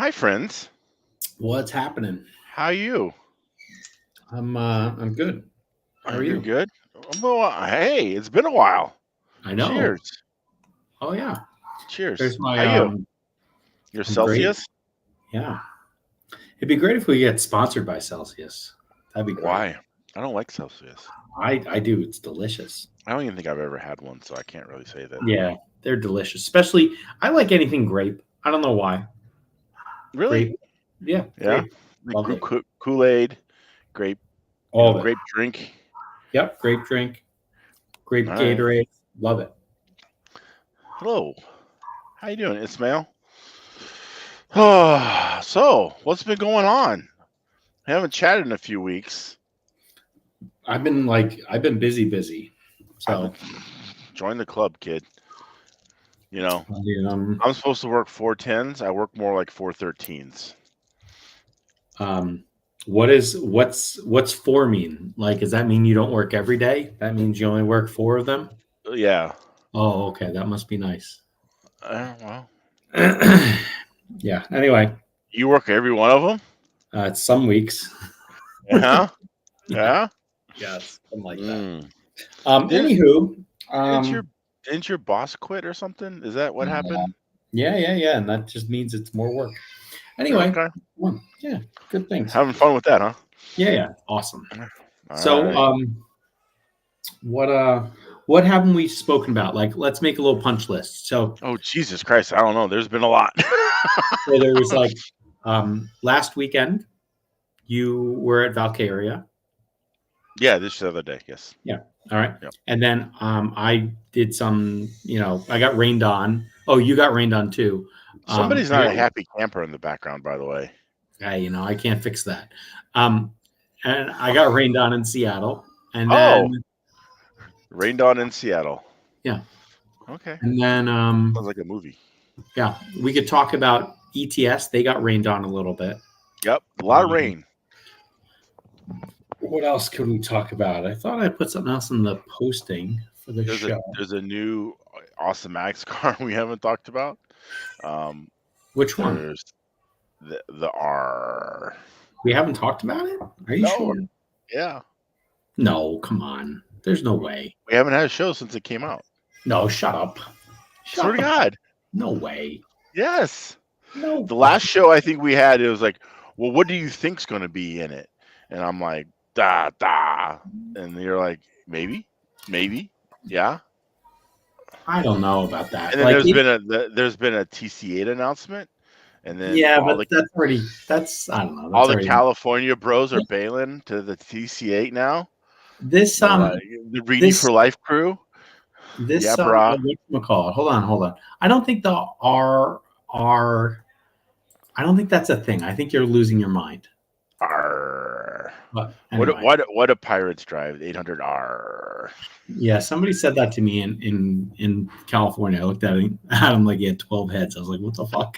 Hi, friends. What's happening? How are you? I'm good. How are You're you? good? Well, hey, it's been a while. I know. Cheers. Oh yeah. Cheers. There's How my you? You're I'm great. Celsius? Yeah. It'd be great if we get sponsored by Celsius. That'd be great. Why? I don't like Celsius. I do. It's delicious. I don't even think I've ever had one, so I can't really say that. Yeah, they're delicious. Especially I like anything grape. I don't know why. Really? Grape. Yeah, Yeah. grape. Like Love it. Kool-Aid, grape, All of it. grape drink. Yep. Grape drink. Grape All right. Gatorade. Love it. Hello. How you doing, Ismail? So, what's been going on? I haven't chatted in a few weeks. I've been busy. So Join the club, kid. You know, um, I'm supposed to work 410s. I work more like 413s. What's four mean? Like, does that mean you don't work every day? That means you only work four of them? Yeah. Oh, okay. That must be nice. Well, Yeah. Anyway, you work every one of them? it's some weeks. Yeah. Yeah. Yeah, it's something like that. Mm. Anywho, Didn't your boss quit or something? Is that what happened? yeah, and that just means it's more work. Anyway, Okay. yeah, good things. Having fun with that, huh? Yeah, awesome. All So, right. what haven't we spoken about? Like, let's make a little punch list. So, Oh, Jesus Christ! I don't know. There's been a lot. so there was like last weekend, you were at Valkaria. Yeah, this other day. Yes. Yeah. All right. Yep. And then I did some. I got rained on. Oh, you got rained on too. Somebody's not a happy camper in the background, by the way. Hey, I can't fix that. And I got rained on in Seattle, and Oh, then rained on in Seattle. Yeah. Okay. And then Sounds like a movie. Yeah, we could talk about ETS. They got rained on a little bit. Yep, a lot of rain. What else could we talk about? I thought I put something else in the posting for the show. There's a new Awesome Max car we haven't talked about. Which one? There's the R. We haven't talked about it? Are you sure? Yeah. No, come on. There's no way. We haven't had a show since it came out. No, shut up. Swear to God. No way. Yes. No. The last show I think we had, it was like, well, what do you think's going to be in it? And I'm like, da. And you're like, maybe. Yeah. I don't know about that. And then there's been a TC8 announcement. And then that's I don't know. All the California bros are bailing to the TC8 now. This the Reedy for Life crew. This whatchamacallit? Hold on. I don't think the R. I don't think that's a thing. I think you're losing your mind. R. But anyway. What do pirates drive? 800R. Yeah, somebody said that to me in California. I looked at him like he had 12 heads. I was like, what the fuck?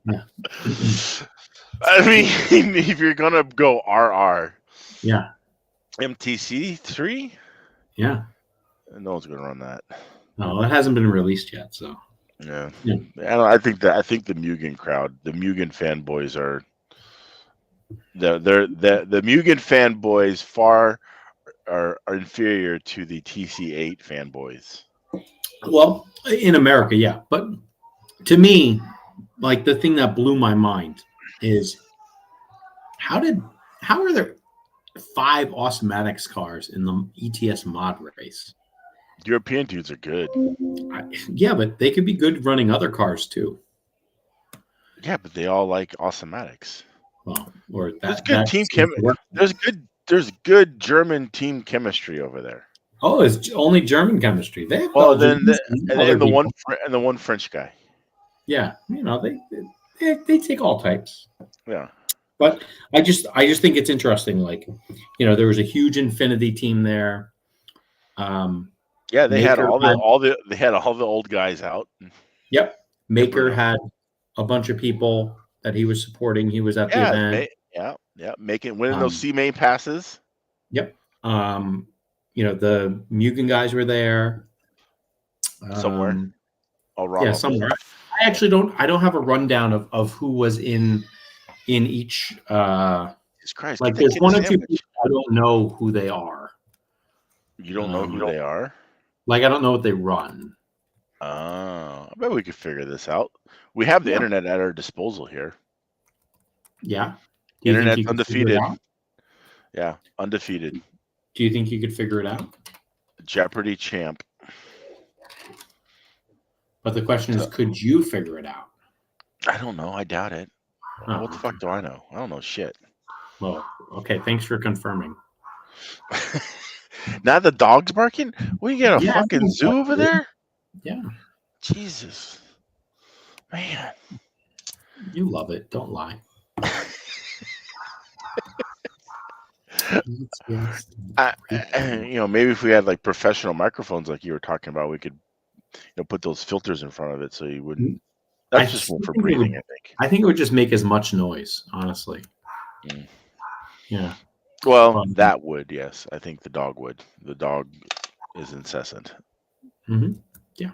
Yeah. I mean, if you're gonna go RR, yeah, MTC3, yeah, no one's gonna run that. No, it hasn't been released yet. So yeah. I think the Mugen crowd, the Mugen fanboys are the Mugen fanboys far are inferior to the TC8 fanboys. Well, in America, yeah, but to me, like the thing that blew my mind is how are there 5 Awesomatics cars in the ETS mod race? European dudes are good. Yeah, but they could be good running other cars too. Yeah, but they all like Awesomatics. Well, or there's good team There's good German team chemistry over there. Oh, it's only German chemistry. They have the one French guy. Yeah, they take all types. Yeah, but I just think it's interesting. Like, there was a huge Infinity team there. Yeah, they had all the old guys out. Yep, Maker had a bunch of people that he was supporting. He was at the event. Winning those C-main passes. Yep. The Mugen guys were there. Somewhere. Yeah, somewhere. I actually don't. I don't have a rundown of who was in each. Jesus Christ, get Like, that there's kid a one or two sandwich. people I don't know who they are. You don't know who they are? Like, I don't know what they run. Oh, I bet we could figure this out. We have the Yeah. internet at our disposal here. Yeah. Do you think Internet's you could figure it undefeated. out? Yeah, undefeated. Do you think you could figure it out? Jeopardy champ. But the question is, could you figure it out? I don't know. I doubt it. Oh, What the fuck do I know? I don't know shit. well, okay. Thanks for confirming. Now the dog's barking? We get a Yeah, fucking everything's zoo fine, over dude. there? Yeah, Jesus. Man. you love it. Don't lie. Maybe if we had like professional microphones like you were talking about, we could put those filters in front of it so you wouldn't. That's just one for breathing, I think. I think it would just make as much noise, honestly. Mm. Yeah. Well, that would, yes. I think the dog would. The dog is incessant. Mm-hmm. Yeah.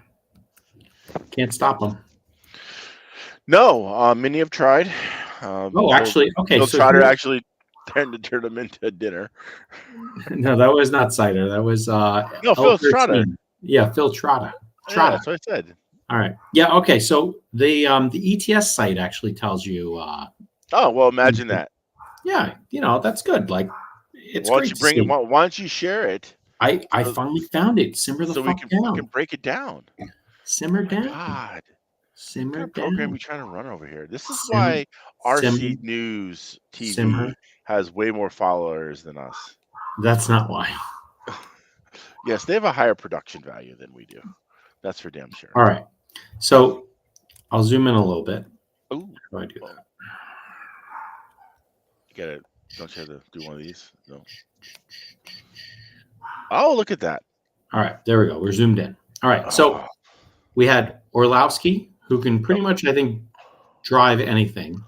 Can't stop them. No, many have tried. Actually, okay. Bill So Trotter actually turned them into dinner. No, that was not Cider. That was Phil Trotter. Yeah, Phil Trotter. Yeah, that's what I said. All right. Yeah. Okay. So the ETS site actually tells you. Oh well, imagine that. Yeah, that's good. Like, it's why great. Don't you bring it? Why don't you share it? I finally found it. Simmer the fuck down. So we can break it down. Simmer down. God. Simmer down. What kind of program are we trying to run over here? This is why RC News TV has way more followers than us. That's not why. Yes, they have a higher production value than we do. That's for damn sure. All right. So I'll zoom in a little bit. Ooh. How do I do that? Get it. Don't you have to do one of these? No. Oh, look at that. All right. There we go. We're zoomed in. All right. So we had Orlowski, who can pretty much, I think, drive anything.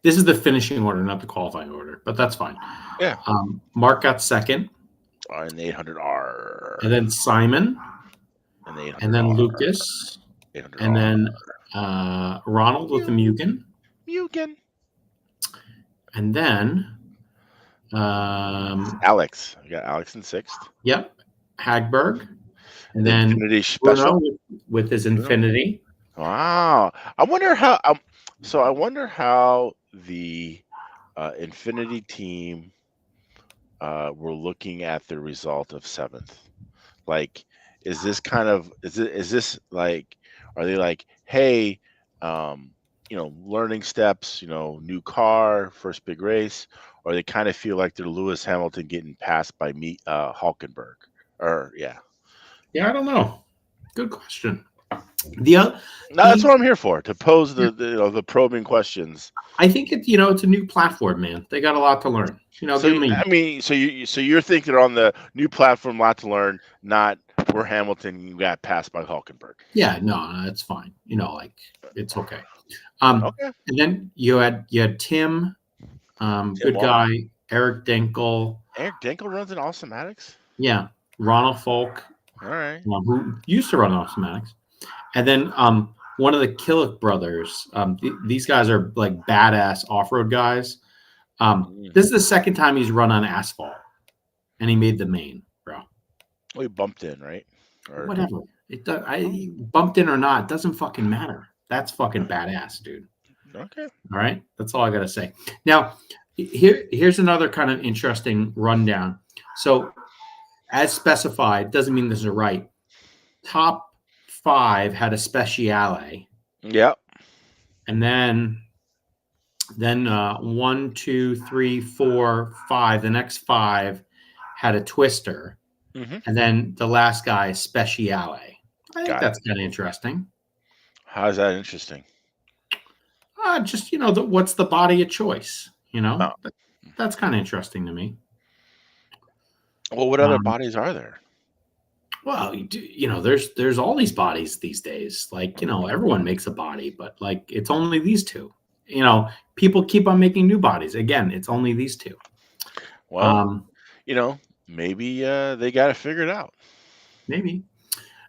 This is the finishing order, not the qualifying order, but that's fine. Yeah. Mark got second. And the 800R. And then Simon. And the 800R. And then Lucas. 800R. And then Ronald with the Mugen. And then Alex. We got Alex in sixth. Yep. Hagberg. And then Infinity Special with his Infinity. Wow. I wonder how. I wonder how the Infinity team were looking at the result of seventh. Like, is this like? Are they like, hey, learning steps, new car, first big race, or they kind of feel like they're Lewis Hamilton getting passed by Hulkenberg, or yeah. Yeah, I don't know. Good question. That's what I'm here for, to pose the probing questions. I think it's a new platform, man. They got a lot to learn. So you're thinking on the new platform, lot to learn, not where Hamilton got passed by Hulkenberg. Yeah, no, that's fine. It's okay. Okay. And then you had Tim, good guy, Eric Denkel. Eric Denkel runs in Automatics? Yeah. Ronald Folk. All right. Who used to run Automatics. And then one of the Killick brothers. These guys are like badass off-road guys. This is the second time he's run on asphalt. And he made the main, bro. Well, he bumped in, right? Or whatever. I bumped in or not, it doesn't fucking matter. That's fucking badass, dude. Okay. All right. That's all I got to say. Now, here's another kind of interesting rundown. So, as specified, doesn't mean this is right. Top 5 had a speciale. Yep. And then 1, 2, 3, 4, 5. The next 5 had a twister. Mm-hmm. And then the last guy is speciale. I think that's kind of interesting. How is that interesting? Just, what's the body of choice? That's kind of interesting to me. Well, what other bodies are there? Well, there's all these bodies these days. Like, everyone makes a body, but like, it's only these two. People keep on making new bodies. Again, it's only these two. Well, maybe they got to figure it out. Maybe.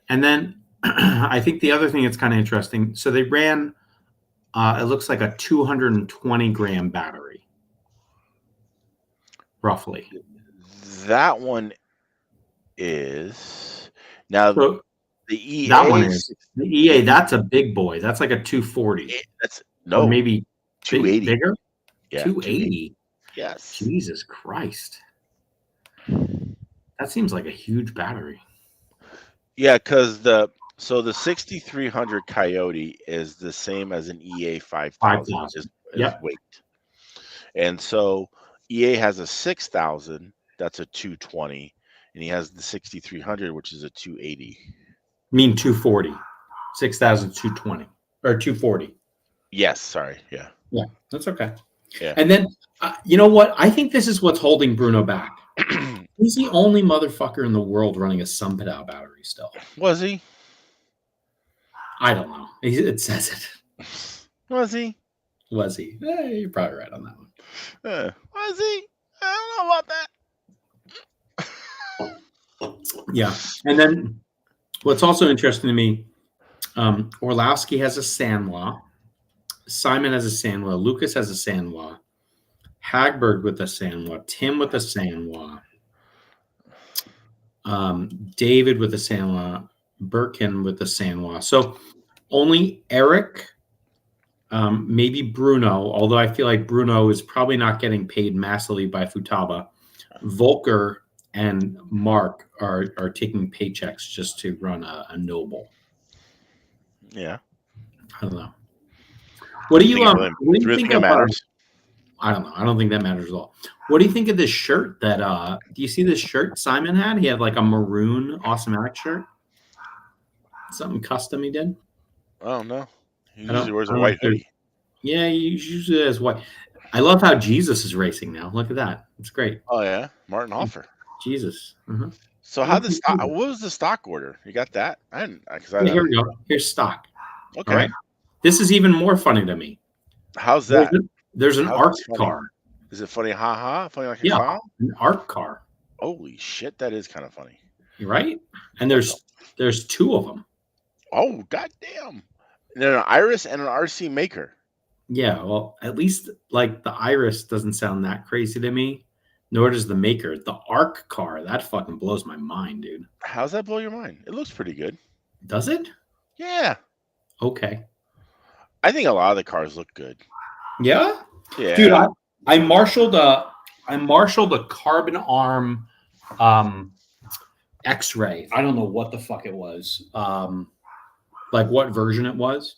And then I think the other thing that's kind of interesting. So they ran. It looks like a 220 gram battery, roughly. That one is now So the that one EA. is the EA. That's a big boy. That's like a 240, That's or no maybe 280. bigger. Yeah, 280. Yes. Jesus Christ. That seems like a huge battery. Yeah, because the 6300 Coyote is the same as an EA 5000 5,000. is Yep. weight, and so EA has a 6000 that's a 220, and he has the 6300 which is a 280. Mean 240. 6,220 or 240. Yes, sorry, yeah, Yeah, that's okay. yeah. And then, you know what? I think this is what's holding Bruno back. He's the only motherfucker in the world running a Sunpadao battery still. Was he? I don't know. It says it. Was he? Was he? You're probably right on that one. Was he? I don't know about that. Yeah. And then what's also interesting to me, Orlowski has a Sanwa. Simon has a Sanwa. Lucas has a Sanwa. Hagberg with a Sanwa. Tim with a Sanwa. David with a Sanwa. Birkin with a Sanwa. So only Eric, maybe Bruno, although I feel like Bruno is probably not getting paid massively by Futaba. Volker and Mark are taking paychecks just to run a Noble. Yeah. I don't know. What do you think of? Matters? I don't know. I don't think that matters at all. What do you think of this shirt? Do you see this shirt Simon had? He had like a maroon Awesomatics shirt. Something custom he did. Oh no. He usually wears a white hoodie. Yeah, he usually has white. I love how Jesus is racing now. Look at that. It's great. Oh yeah, Martin Hoffer. Jesus. So what was the stock order? You got that? I didn't. Here we go. Here's stock. Okay. All right. This is even more funny to me. How's that? There's an ARC car. Is it funny? Ha ha. Funny like a clown? An ARC car. Holy shit, that is kind of funny. Right? And there's two of them. Oh goddamn! And then an Iris and an RC Maker. Yeah, well, at least like the Iris doesn't sound that crazy to me. Nor does the Maker. The ARC car, that fucking blows my mind, dude. How's that blow your mind? It looks pretty good. Does it? Yeah. Okay. I think a lot of the cars look good. Yeah? Yeah. Dude, I marshaled a carbon arm X-ray. I don't know what the fuck it was. Like what version it was.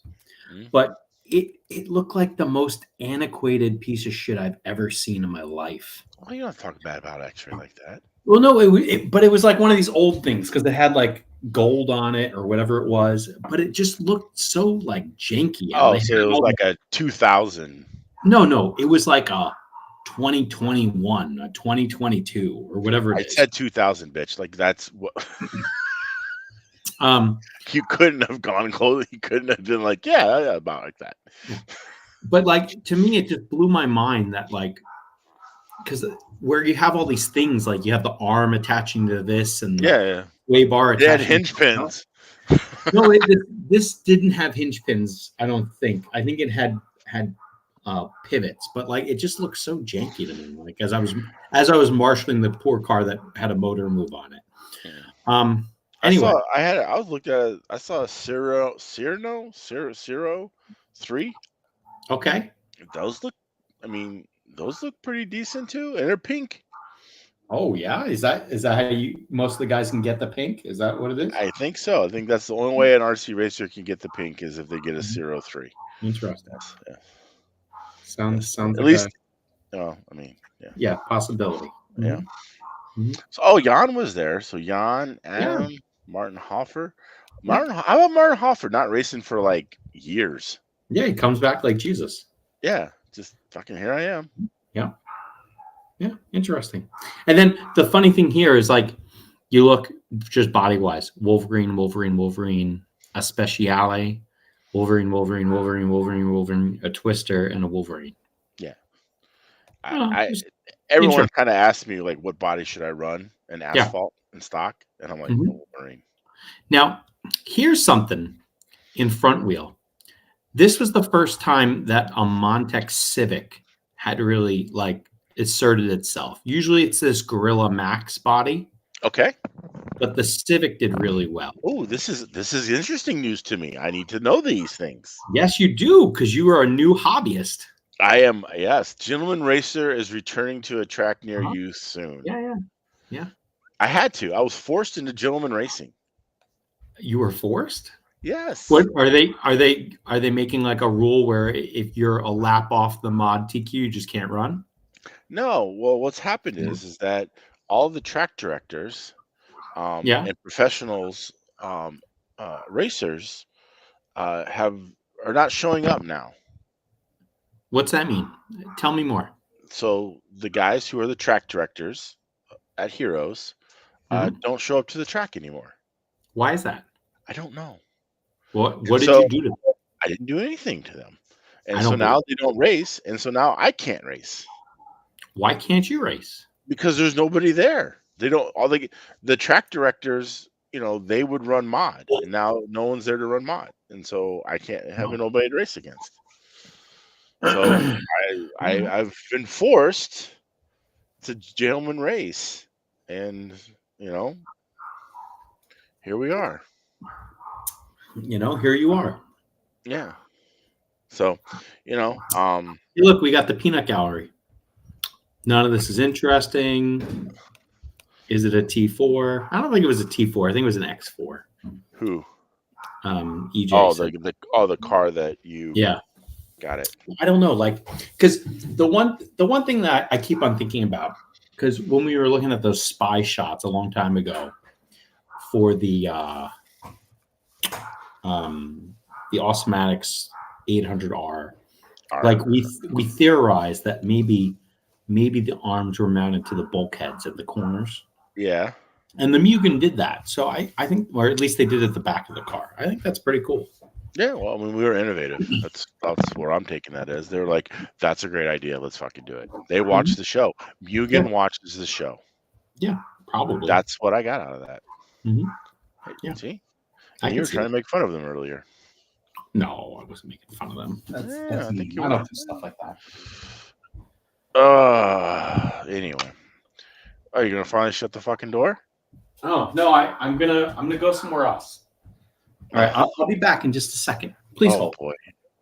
Mm-hmm. But it looked like the most antiquated piece of shit I've ever seen in my life. Well, you don't talk bad about X-ray like that. Well, no, but it was like one of these old things because it had like gold on it or whatever it was. But it just looked so like janky. Oh, so it was like a 2000. No, it was like a 2021, a 2022, or whatever it is. I said 2000, bitch. Like that's what. You couldn't have gone close. You couldn't have been like, yeah, about like that. But like to me, it just blew my mind that like, because where you have all these things, like you have the arm attaching to this and the sway bar attaching. It had hinge pins. No, this didn't have hinge pins. I don't think. I think it had pivots, but like it just looked so janky to me. Like as I was marshaling the poor car that had a motor move on it. Yeah. Anyway, I saw a Ciro 3. Okay. Those look pretty decent too, and they're pink. Oh yeah, is that how most of the guys can get the pink? Is that what it is? I think so. I think that's the only way an RC racer can get the pink is if they get a Ciro 3. Interesting. Yeah. Sounds at like least. Yeah. Yeah, possibility. Yeah. Mm-hmm. So Jan was there. So Jan, Adam, Martin Hoffer. How about Martin Hoffer not racing for like years? Yeah, he comes back like Jesus. Yeah, just fucking here I am. Yeah, interesting. And then the funny thing here is like you look just body wise, Wolverine, a Speciale, Wolverine, a Twister, and a Wolverine. Yeah. Everyone kind of asked me like what body should I run in asphalt and stock, and I'm like Wolverine. Now Here's something in front wheel. This was the first time that a Montec Civic had really like asserted itself. Usually it's this Gorilla Max body, Okay. but the Civic did really well. Oh, this is interesting news to me. I need to know these things. Yes, you do, because you are a new hobbyist. I am, yes. Gentleman Racer is returning to a track near you soon. Yeah. I had to. I was forced into Gentleman Racing. You were forced? Yes. What are they making like a rule where if you're a lap off the mod TQ, you just can't run? No. Well, what's happened is that all the track directors and professionals racers are not showing up now. What's that mean? Tell me more. So the guys who are the track directors at Heroes don't show up to the track anymore. Why is that? I don't know. What did you do to them? I didn't do anything to them. And so now they don't race, and so now I can't race. Why can't you race? Because there's nobody there. They don't the track directors, they would run mod, and now no one's there to run mod. And so I can't have nobody to race against. So I've been forced to Gentleman Race, and here we are. Here you are. Yeah. So, look, we got the peanut gallery. None of this is interesting. Is it a T4? I don't think it was a T4. I think it was an X4. Who? EJ. Oh, the car that you. Yeah. Got it. I don't know, because the one thing that I keep on thinking about, because when we were looking at those spy shots a long time ago for the Osmatics 800R, like we theorized that maybe the arms were mounted to the bulkheads at the corners. Yeah. And the Mugen did that. So I think, or at least they did it at the back of the car. I think that's pretty cool. Yeah, well, I mean, we were innovative. That's where I'm taking that as. They were like, that's a great idea. Let's fucking do it. They watched the show. Mugen watches the show. Yeah, probably. That's what I got out of that. Mm-hmm. Yeah. See? And you were trying to make fun of them earlier. No, I wasn't making fun of them. I think you I don't do stuff like that. Anyway. Are you going to finally shut the fucking door? Oh, no, I'm gonna go somewhere else. All right, I'll be back in just a second. Please hold. Boy.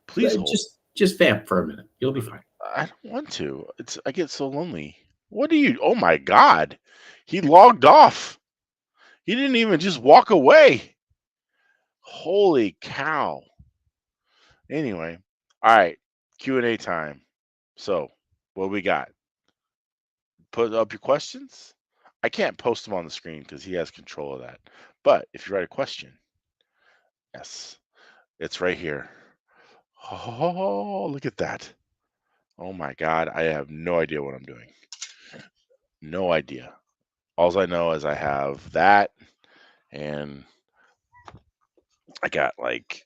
Please hold. Just vamp for a minute. You'll be fine. I don't want to. I get so lonely. What do you? Oh my God! He logged off. He didn't even just walk away. Holy cow! Anyway, all right. Q&A time. So, what we got? Put up your questions. I can't post them on the screen because he has control of that. But if you write a question. Yes, it's right here. Oh, look at that. Oh my God, I have no idea what I'm doing. No idea. All I know is I have that, and I got like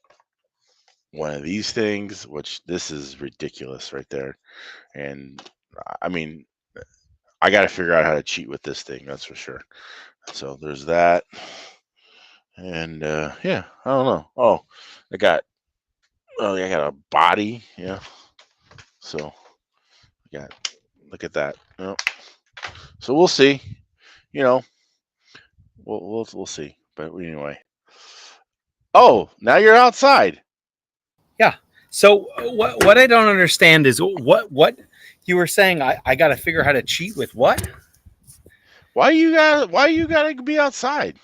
one of these things, which this is ridiculous right there. And I mean, I got to figure out how to cheat with this thing, that's for sure. So there's that. And yeah, I don't know. Oh, I got a body, yeah. So look at that. Yep. So we'll see. We'll see. But anyway. Oh, now you're outside. Yeah. So what I don't understand is what you were saying. I got to figure out how to cheat with what? Why you gotta be outside?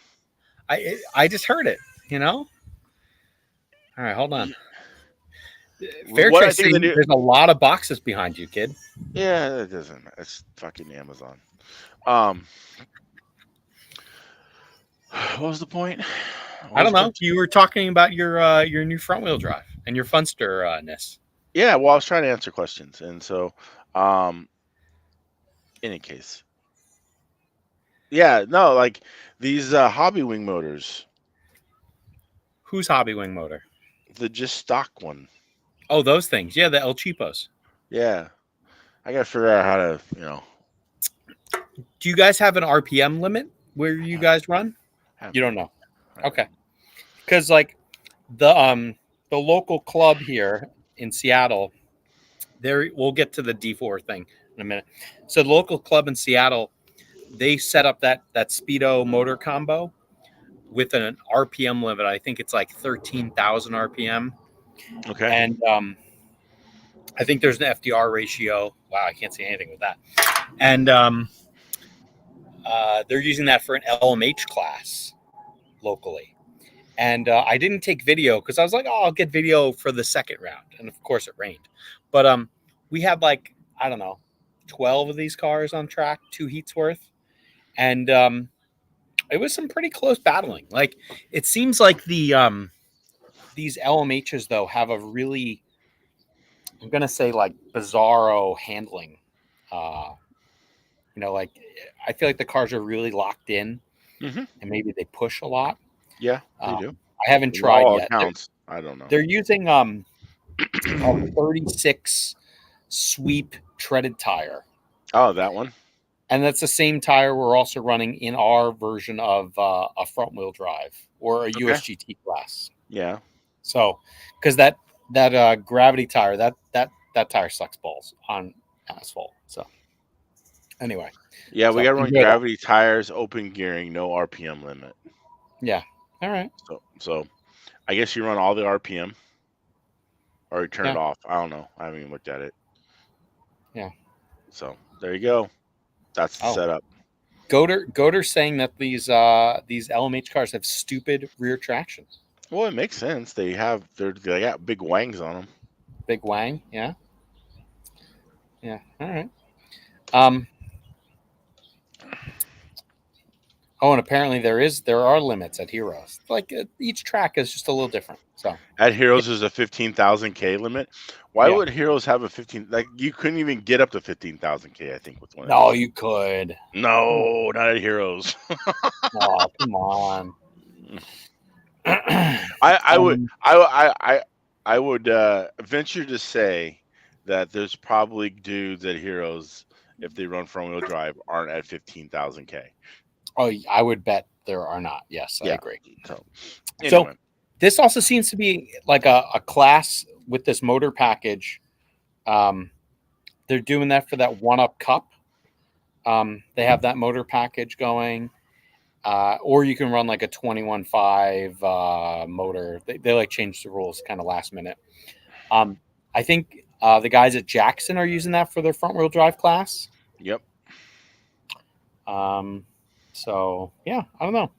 I just heard it. All right, hold on. Fairtrade saying there's a lot of boxes behind you, kid. Yeah, it doesn't. It's fucking Amazon. What was the point? I don't know. You were talking about your new front wheel drive and your Funster-ness. Yeah, well, I was trying to answer questions, and so, any case, yeah, no, like these Hobby Wing motors. Whose Hobby Wing motor? The just stock one. Oh, those things. Yeah, the El Cheapos. Yeah, I gotta figure out how to, Do you guys have an RPM limit where you guys run? You don't know. Okay. because like the local club here in Seattle, we'll get to the D4 thing in a minute. So the local club in Seattle, they set up that Speedo motor combo with an RPM limit. I think it's like 13,000 RPM. Okay. And I think there's an FDR ratio. Wow, I can't see anything with that. And they're using that for an LMH class locally. And I didn't take video because I was like, oh, I'll get video for the second round. And of course it rained. But we had like, I don't know, 12 of these cars on track, 2 heats worth. And it was some pretty close battling. Like, it seems like these LMHs, though, have a really, I'm going to say, like, bizarro handling. Like, I feel like the cars are really locked in, and maybe they push a lot. Yeah, they do. I haven't tried yet. I don't know. They're using a 36 sweep treaded tire. Oh, that one. And that's the same tire we're also running in our version of a front wheel drive or a USGT class. Yeah. So, because that gravity tire, that tire sucks balls on asphalt. So, anyway. Yeah, we got to run gravity tires, open gearing, no RPM limit. Yeah. All right. So, I guess you run all the RPM, or you turn it off. I don't know. I haven't even looked at it. Yeah. So there you go. That's the setup. Goder's saying that these LMH cars have stupid rear traction. Well, it makes sense. They got big wangs on them. Big wang, yeah. Yeah. All right. Oh, and apparently there are limits at Heroes. Like each track is just a little different. So at Heroes is a 15,000 K limit. Why would Heroes have a 15? Like you couldn't even get up to 15,000 K. I think with one. No, you could. No, not at Heroes. Oh, come on. I would venture to say that there's probably dudes at Heroes, if they run front wheel drive, aren't at 15,000 K. Oh, I would bet there are not. Yes, I agree. So, anyway. So this also seems to be like a class with this motor package. They're doing that for that 1-Up Cup. They have that motor package going. Or you can run like a 21.5 motor. They like change the rules kind of last minute. I think the guys at Jackson are using that for their front wheel drive class. Yep. So yeah, I don't know.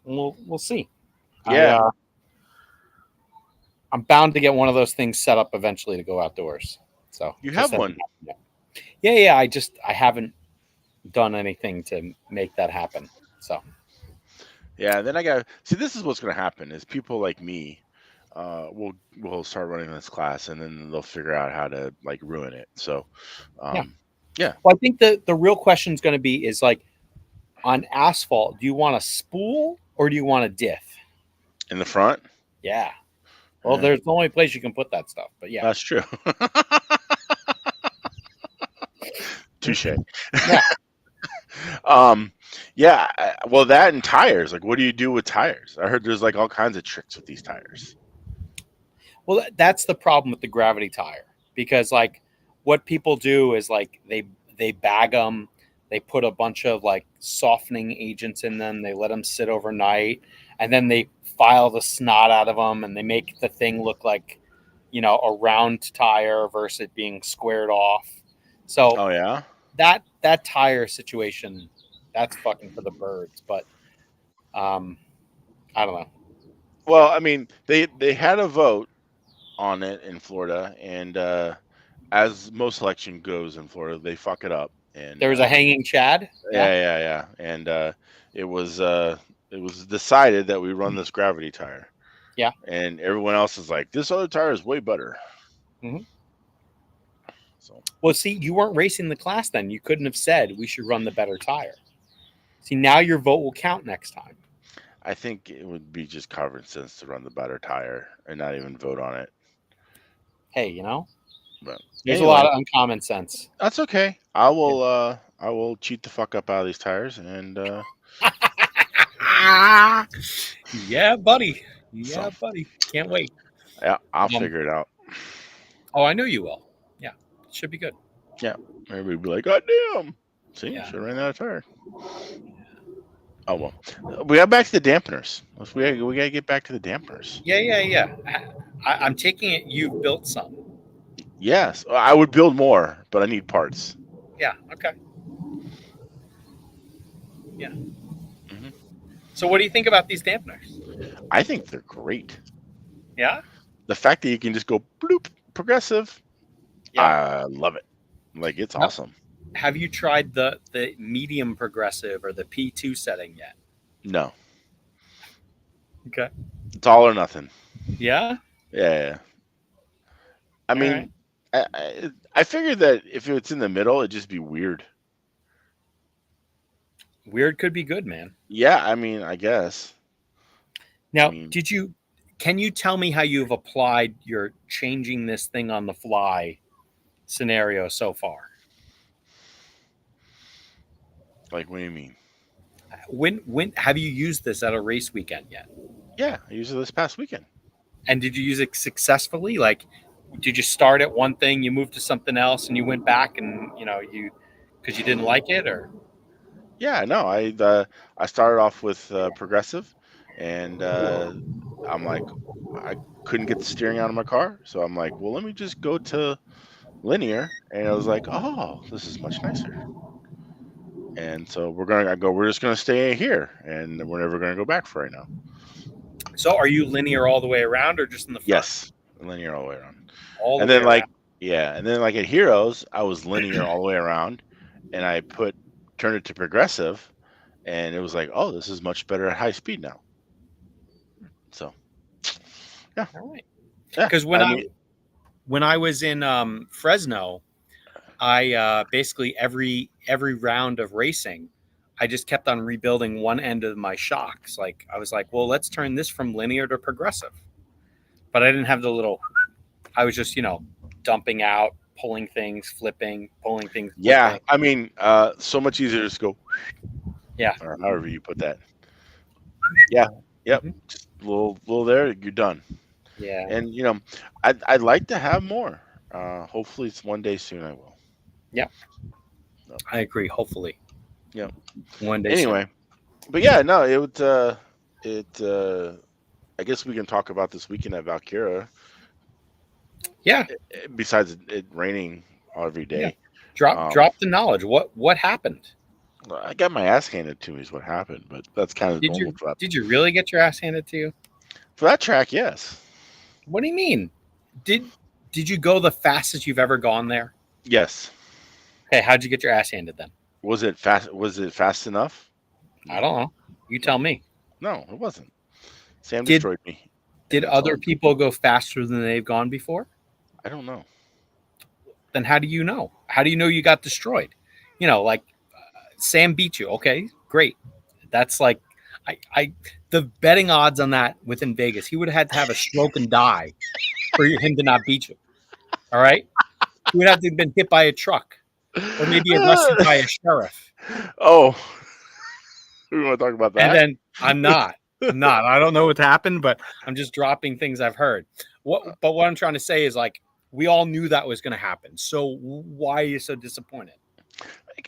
We'll see. Yeah. I'm bound to get one of those things set up eventually to go outdoors. So you have one. Yeah. I haven't done anything to make that happen. So. Yeah, then this is what's going to happen is people like me will start running this class and then they'll figure out how to like ruin it. So, yeah. Well, I think the real question is going to be is like on asphalt, do you want a spool or do you want a diff? In the front? Yeah. Well, there's the only place you can put that stuff, but yeah. That's true. Touche. Yeah. Well, that and tires. Like, what do you do with tires? I heard there's like all kinds of tricks with these tires. Well, that's the problem with the gravity tire because like what people do is like they bag them, they put a bunch of like softening agents in them, they let them sit overnight, and then they file the snot out of them, and they make the thing look like, a round tire versus it being squared off. So, oh yeah, that tire situation. That's fucking for the birds, but I don't know. Well, I mean, they had a vote on it in Florida, and as most selection goes in Florida, they fuck it up. And there was a hanging chad. Yeah. And it was decided that we run this gravity tire. Yeah. And everyone else is like, this other tire is way better. Mm-hmm. So. Well, see, you weren't racing the class then. You couldn't have said we should run the better tire. See, now your vote will count next time. I think it would be just common sense to run the better tire and not even vote on it. Hey, but there's a lot of uncommon sense. That's okay. I will cheat the fuck up out of these tires and yeah, buddy. Yeah, So buddy. Can't wait. yeah, I'll Um, figure it out. Oh, I know you will. Yeah, it should be good. Yeah, everybody be like, God damn. See, Yeah. should have ran out of tire. Oh well, we got back to the dampeners. We gotta get back to the dampeners. Yeah. I'm taking it you've built some. Yes, I would build more, but I need parts. Yeah. Okay. Yeah. Hmm. So, what do you think about these dampeners? I think they're great. Yeah. The fact that you can just go bloop progressive, Yeah. I love it. Like it's No. awesome. Have you tried the medium progressive or the P2 setting yet? No, Okay. it's all or nothing. Yeah. Yeah. I All mean, right. I figured that if it's in the middle, it'd just be weird. Weird could be good, man. Yeah, I mean, I guess. Now, I mean, can you tell me how you've applied your changing this thing on the fly scenario so far? like, what do you mean? When have you used this at a race weekend yet? Yeah, I used it this past weekend. And did you use it successfully? Like, did you start at one thing, you moved to something else, and you went back, and because you didn't like it, or Yeah, no, I started off with progressive, and I'm like, I couldn't get the steering out of my car, so I'm like, well, let me just go to linear, and I was like, oh, this is much nicer. And so we're just gonna stay here, and we're never gonna go back for right now. so are you linear all the way around, or just in the front? Yes, linear all the way around. All the And way then like around. yeah, and then like at Heroes, I was linear all the way around, and I turned it to progressive, and it was like, oh, this is much better at high speed now. So yeah, All right. yeah. Because when I was in Fresno, I basically every round of racing, I just kept on rebuilding one end of my shocks. Like I was like, well, let's turn this from linear to progressive. But I didn't have the little. I was just dumping out, pulling things, flipping, pulling things. yeah. Flipping. I mean, so much easier to just go. Yeah. Or however you put that. Yeah. Yep. Mhm. Just a little there, you're done. Yeah. And I'd like to have more. Hopefully, it's one day soon. I will. I agree. Hopefully. Yeah. One day. Anyway, but yeah, no, it would. I guess we can talk about this weekend at Valkaria. Yeah. Besides it raining every day, Drop the knowledge. What happened? I got my ass handed to me is what happened. But that's kind of normal for that. Did you really get your ass handed to you? For that track, yes. What do you mean? Did you go the fastest you've ever gone there? Yes. Okay, how'd you get your ass handed then? Was it fast? Was it fast enough? I don't know. You tell me. No, it wasn't. Sam Did- destroyed me. Did other people go faster than they've gone before? I don't know. Then how do you know? How do you know you got destroyed? Sam beat you. Okay, great. That's like the betting odds on that within Vegas, he would have had to have a stroke and die for him to not beat you. All right? He would have to have been hit by a truck or maybe arrested by a sheriff. Oh, we want to talk about that? And then I'm not. I don't know what's happened, but I'm just dropping things I've heard. But what I'm trying to say is like we all knew that was going to happen. So why are you so disappointed?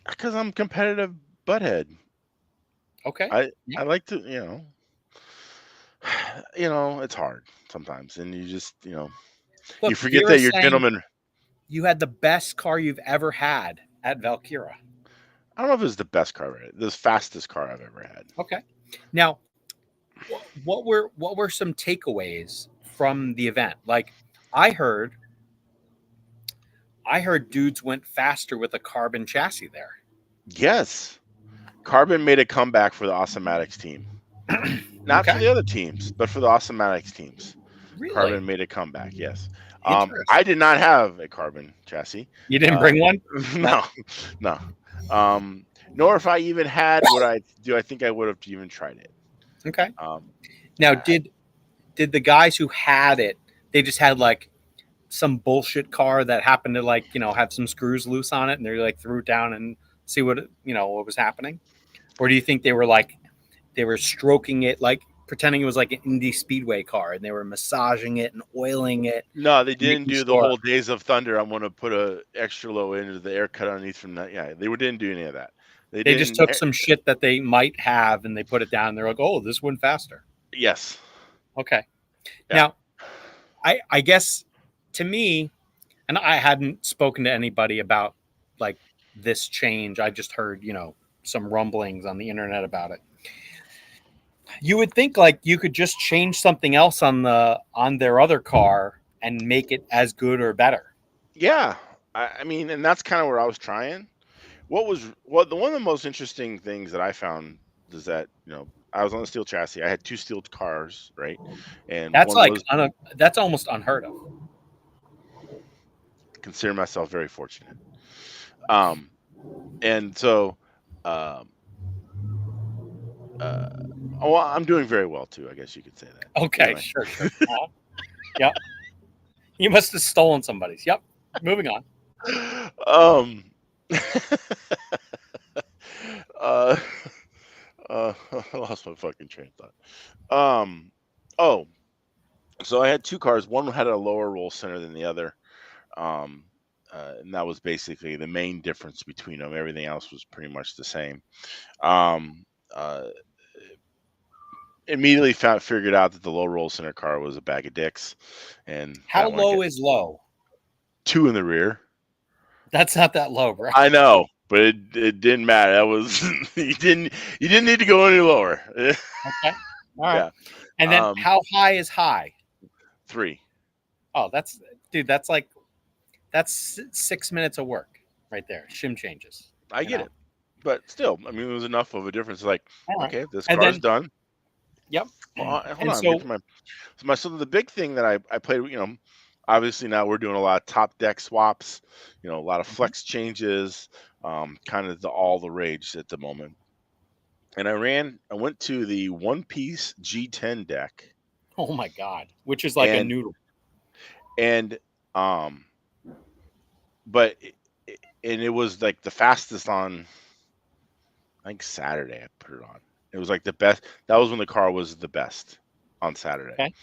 Because I'm competitive butthead. Okay. I like to, it's hard sometimes, and you just, Look, you forget Vera's that you're saying gentlemen. You had the best car you've ever had at Valkaria. I don't know if it was the best car I've ever had. The fastest car I've ever had. Okay. Now, what were some takeaways from the event? Like, I heard dudes went faster with a carbon chassis there. Yes. Carbon made a comeback for the Awesomatics team. Not for the other teams, but for the Awesomatics teams. Really? Carbon made a comeback, yes. Interesting. I did not have a carbon chassis. You didn't bring one? No. Nor if I even had what I do, I think I would have even tried it. Okay. Now, did the guys who had it, they just had like some bullshit car that happened to have some screws loose on it, and they like threw it down and see what was happening? Or do you think they were stroking it, like pretending it was like an Indy Speedway car, and they were massaging it and oiling it. No, they didn't making do the sure. whole Days of Thunder. I'm going to put a extra low into the air cut underneath from that. Yeah, they didn't do any of that. They just took some shit that they might have and they put it down. And they're like, "Oh, this went faster." Yes. Okay. Yeah. Now, I guess to me, and I hadn't spoken to anybody about like this change. I just heard, some rumblings on the internet about it. You would think like you could just change something else on their other car and make it as good or better. Yeah. I mean, and that's kind of where I was trying. One of the most interesting things that I found is that, I was on a steel chassis. I had 2 steel cars, right? And That's one like was, that's almost unheard of. consider myself very fortunate. And so, well, I'm doing very well too. I guess you could say that. Okay, Anyway. sure. Yep. You must have stolen somebody's. Yep. Moving on. I lost my fucking train of thought. So I had 2 cars. One had a lower roll center than the other. And that was basically the main difference between them. Everything else was pretty much the same. Immediately figured out that the low roll center car was a bag of dicks. And how low is low? 2 in the rear. That's not that low, bro. I know, but it didn't matter. That was you didn't need to go any lower. Okay. All right. Yeah. And then how high is high? 3. Oh, that's 6 minutes of work right there. Shim changes. I get it. But still, I mean, it was enough of a difference. Like, right. Okay, this And car's then- done. Yep. Well, hold on. So- So the big thing that I played, obviously now we're doing a lot of top deck swaps, a lot of flex changes, kind of all the rage at the moment. And I went to the one-piece G10 deck. Oh my God, which is like a noodle. And but it was like the fastest on, I think Saturday I put it on. It was like the best. That was when the car was the best on Saturday. Okay.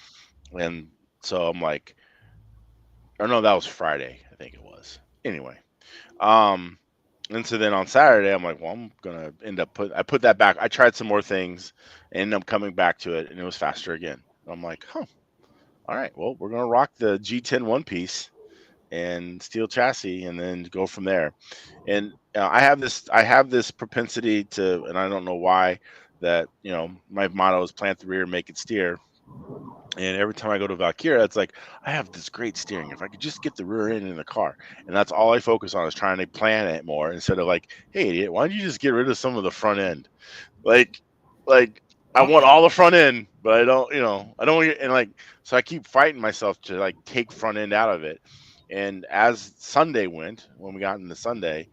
And so I'm like, or no, that was Friday, I think it was. Anyway. And so then on Saturday, I'm like, well, I'm gonna end up I put that back. I tried some more things, ended up coming back to it, and it was faster again. I'm like, all right, well, we're gonna rock the G10 one piece and steel chassis, and then go from there. And I have this propensity to, and I don't know why, that my motto is plant the rear, make it steer. And every time I go to Valkaria, it's like, I have this great steering. If I could just get the rear end in the car. And that's all I focus on, is trying to plan it more, instead of like, hey, idiot, why don't you just get rid of some of the front end? Like I want all the front end, but I don't, and like, so I keep fighting myself to like take front end out of it. And as Sunday went, when we got into Sunday,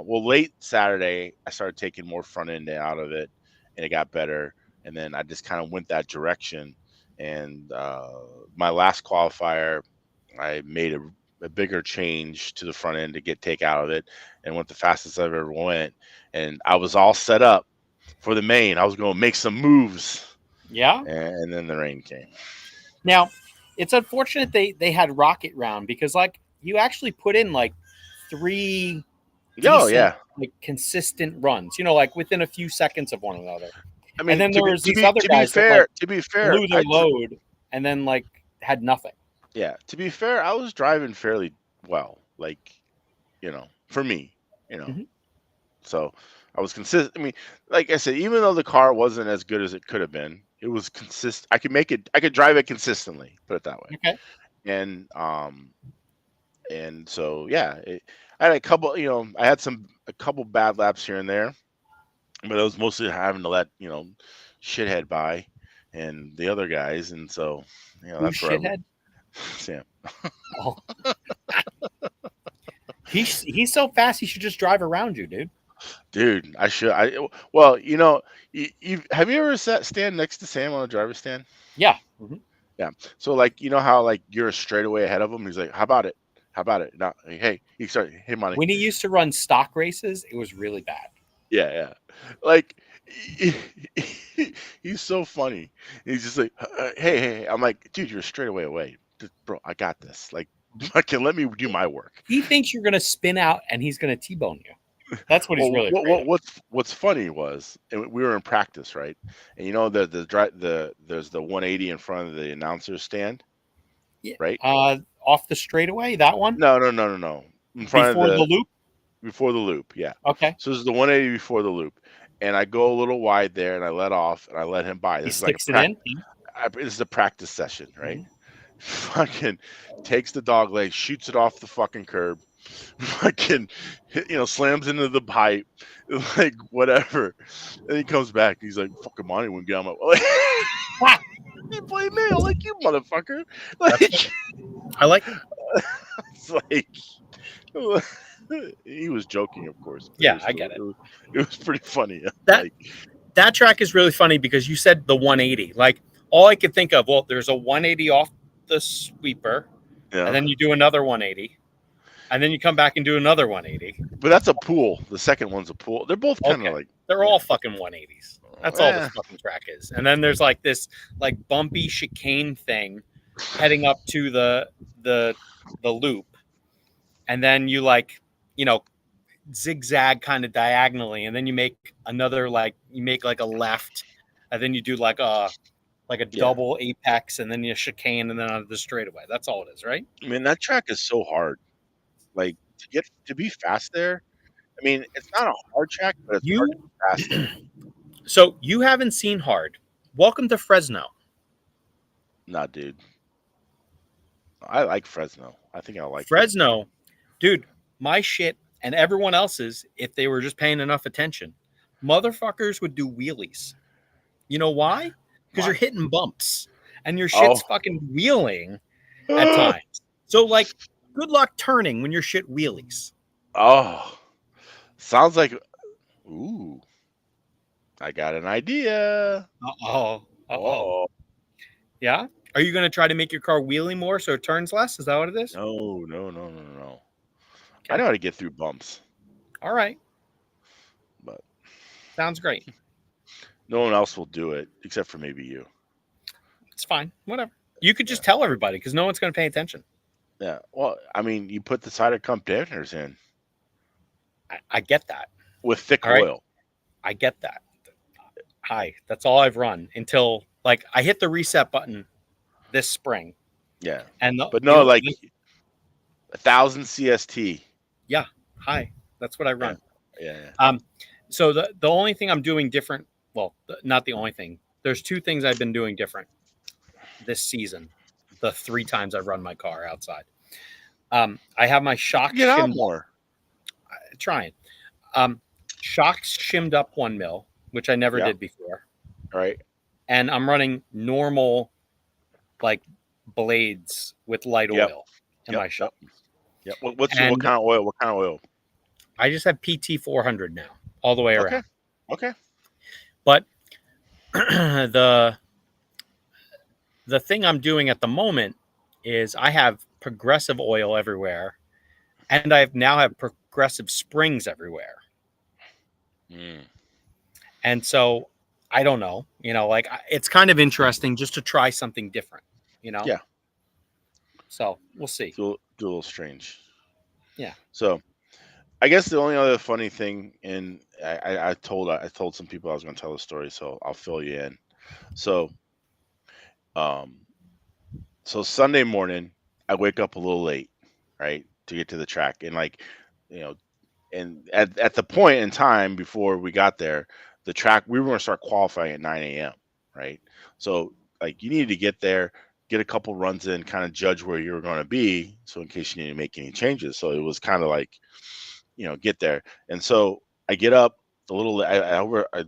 late Saturday, I started taking more front end out of it, and it got better. And then I just kind of went that direction. And my last qualifier, I made a bigger change to the front end to take out of it, and went the fastest I've ever went. And I was all set up for the main. I was going to make some moves. Yeah. And then the rain came. Now, it's unfortunate they had Rocket Round, because like you actually put in like 3 decent, like consistent runs, like within a few seconds of one another. I mean, and then there was these other guys that blew their load and then like had nothing. Yeah, to be fair, I was driving fairly well, like, for me, Mm-hmm. So I was consistent. I mean, like I said, even though the car wasn't as good as it could have been, it was consistent. I could drive it consistently, put it that way. Okay. And so, yeah, I had a couple, I had a couple bad laps here and there, but I was mostly having to let, shithead by and the other guys. And so, that's where shithead? Sam. Oh. He's so fast, he should just drive around you, dude. Dude, I should. Well, you have you ever stand next to Sam on a driver's stand? Yeah. Mm-hmm. Yeah. So like, how like you're a straightaway ahead of him. He's like, how about it? Now, hey, he started, hey, money. When he used to run stock races, it was really bad. Yeah. Like He's so funny. He's just like, hey. I'm like, dude, you're straight away. Bro, I got this. Like, fucking let me do my work. He thinks you're gonna spin out and he's gonna T-bone you. That's what he's Well, really afraid of. what's funny was, and we were in practice, right? And you know there's the 180 in front of the announcer's stand, Yeah. right? Off the straightaway, that one No. In front of before the loop. before the loop, yeah. Okay, So this is the 180 before the loop, and I go a little wide there, and I let off, and I let him by. he This is like a sticks it in. this is a practice session, right? Mhm. Fucking takes the dog leg, shoots it off the fucking curb, fucking slams into the pipe, like whatever. And he comes back. He's like, "Fucking Monty wouldn't get on my like, you blame me? I'm like, you motherfucker!" Like, I like it. it's like he was joking, of course. But Yeah, I get it. It was pretty funny. That Like, that track is really funny because you said the 180. Like all I could think of, well, there's a 180 off the sweeper, yeah. and then you do another 180, and then you come back and do another 180. But that's a pool. The second one's a pool. They're both kind of Okay. like They're all fucking 180s. That's all Eh. this fucking track is. And then there's like this like bumpy chicane thing heading up to the loop, and then you like zigzag kind of diagonally, and then you make another you make like a left, and then you do like a double apex, and then you chicane, and then onto the straightaway. That's all it is, right? I mean, that track is so hard. Like to be fast there. I mean, it's not a hard track, but it's hard to be fast there. So you haven't seen hard. Welcome to Fresno. Nah, dude. I like Fresno. I think I like Fresno, dude. My shit and everyone else's, if they were just paying enough attention, motherfuckers would do wheelies. You know why? Because you're hitting bumps and your shit's fucking wheeling at times. So, like, good luck turning when your shit wheelies. Oh, sounds like. Ooh, I got an idea. Oh. Yeah? Are you going to try to make your car wheelie more so it turns less? Is that what it is? No. I know how to get through bumps. All right. But sounds great. No one else will do it except for maybe you. It's fine. Whatever. You could just tell everybody because no one's going to pay attention. Yeah. Well, I mean, you put the cider cup dampeners in. I get that. With thick oil. I get that. Hi. That's all I've run until like I hit the reset button this spring. Yeah. And but no, like 1,000 CST. Yeah. Hi. That's what I run. Yeah. So the only thing I'm doing different, well, not the only thing. There's two things I've been doing different this season. The 3 times I've run my car outside. I have my shocks shimmed more. Trying. Shocks shimmed up 1 mil, which I never did before. All right. And I'm running normal like blades with light oil in my shop. Yeah. What kind of oil? What kind of oil? I just have PT 400 now, all the way around. Okay. But the thing I'm doing at the moment is I have progressive oil everywhere, and I now have progressive springs everywhere. And so I don't know, like it's kind of interesting just to try something different, Yeah. So we'll see. Do a little strange. Yeah. So I guess the only other funny thing, and I told some people I was going to tell the story, so I'll fill you in. So, so Sunday morning, I wake up a little late, right, to get to the track, and and at the point in time before we got there, the track we were going to start qualifying at 9 a.m. Right, so like you needed to get there, get a couple runs in, kind of judge where you were going to be, so in case you need to make any changes. So it was kind of like, get there. And so I get up a little, I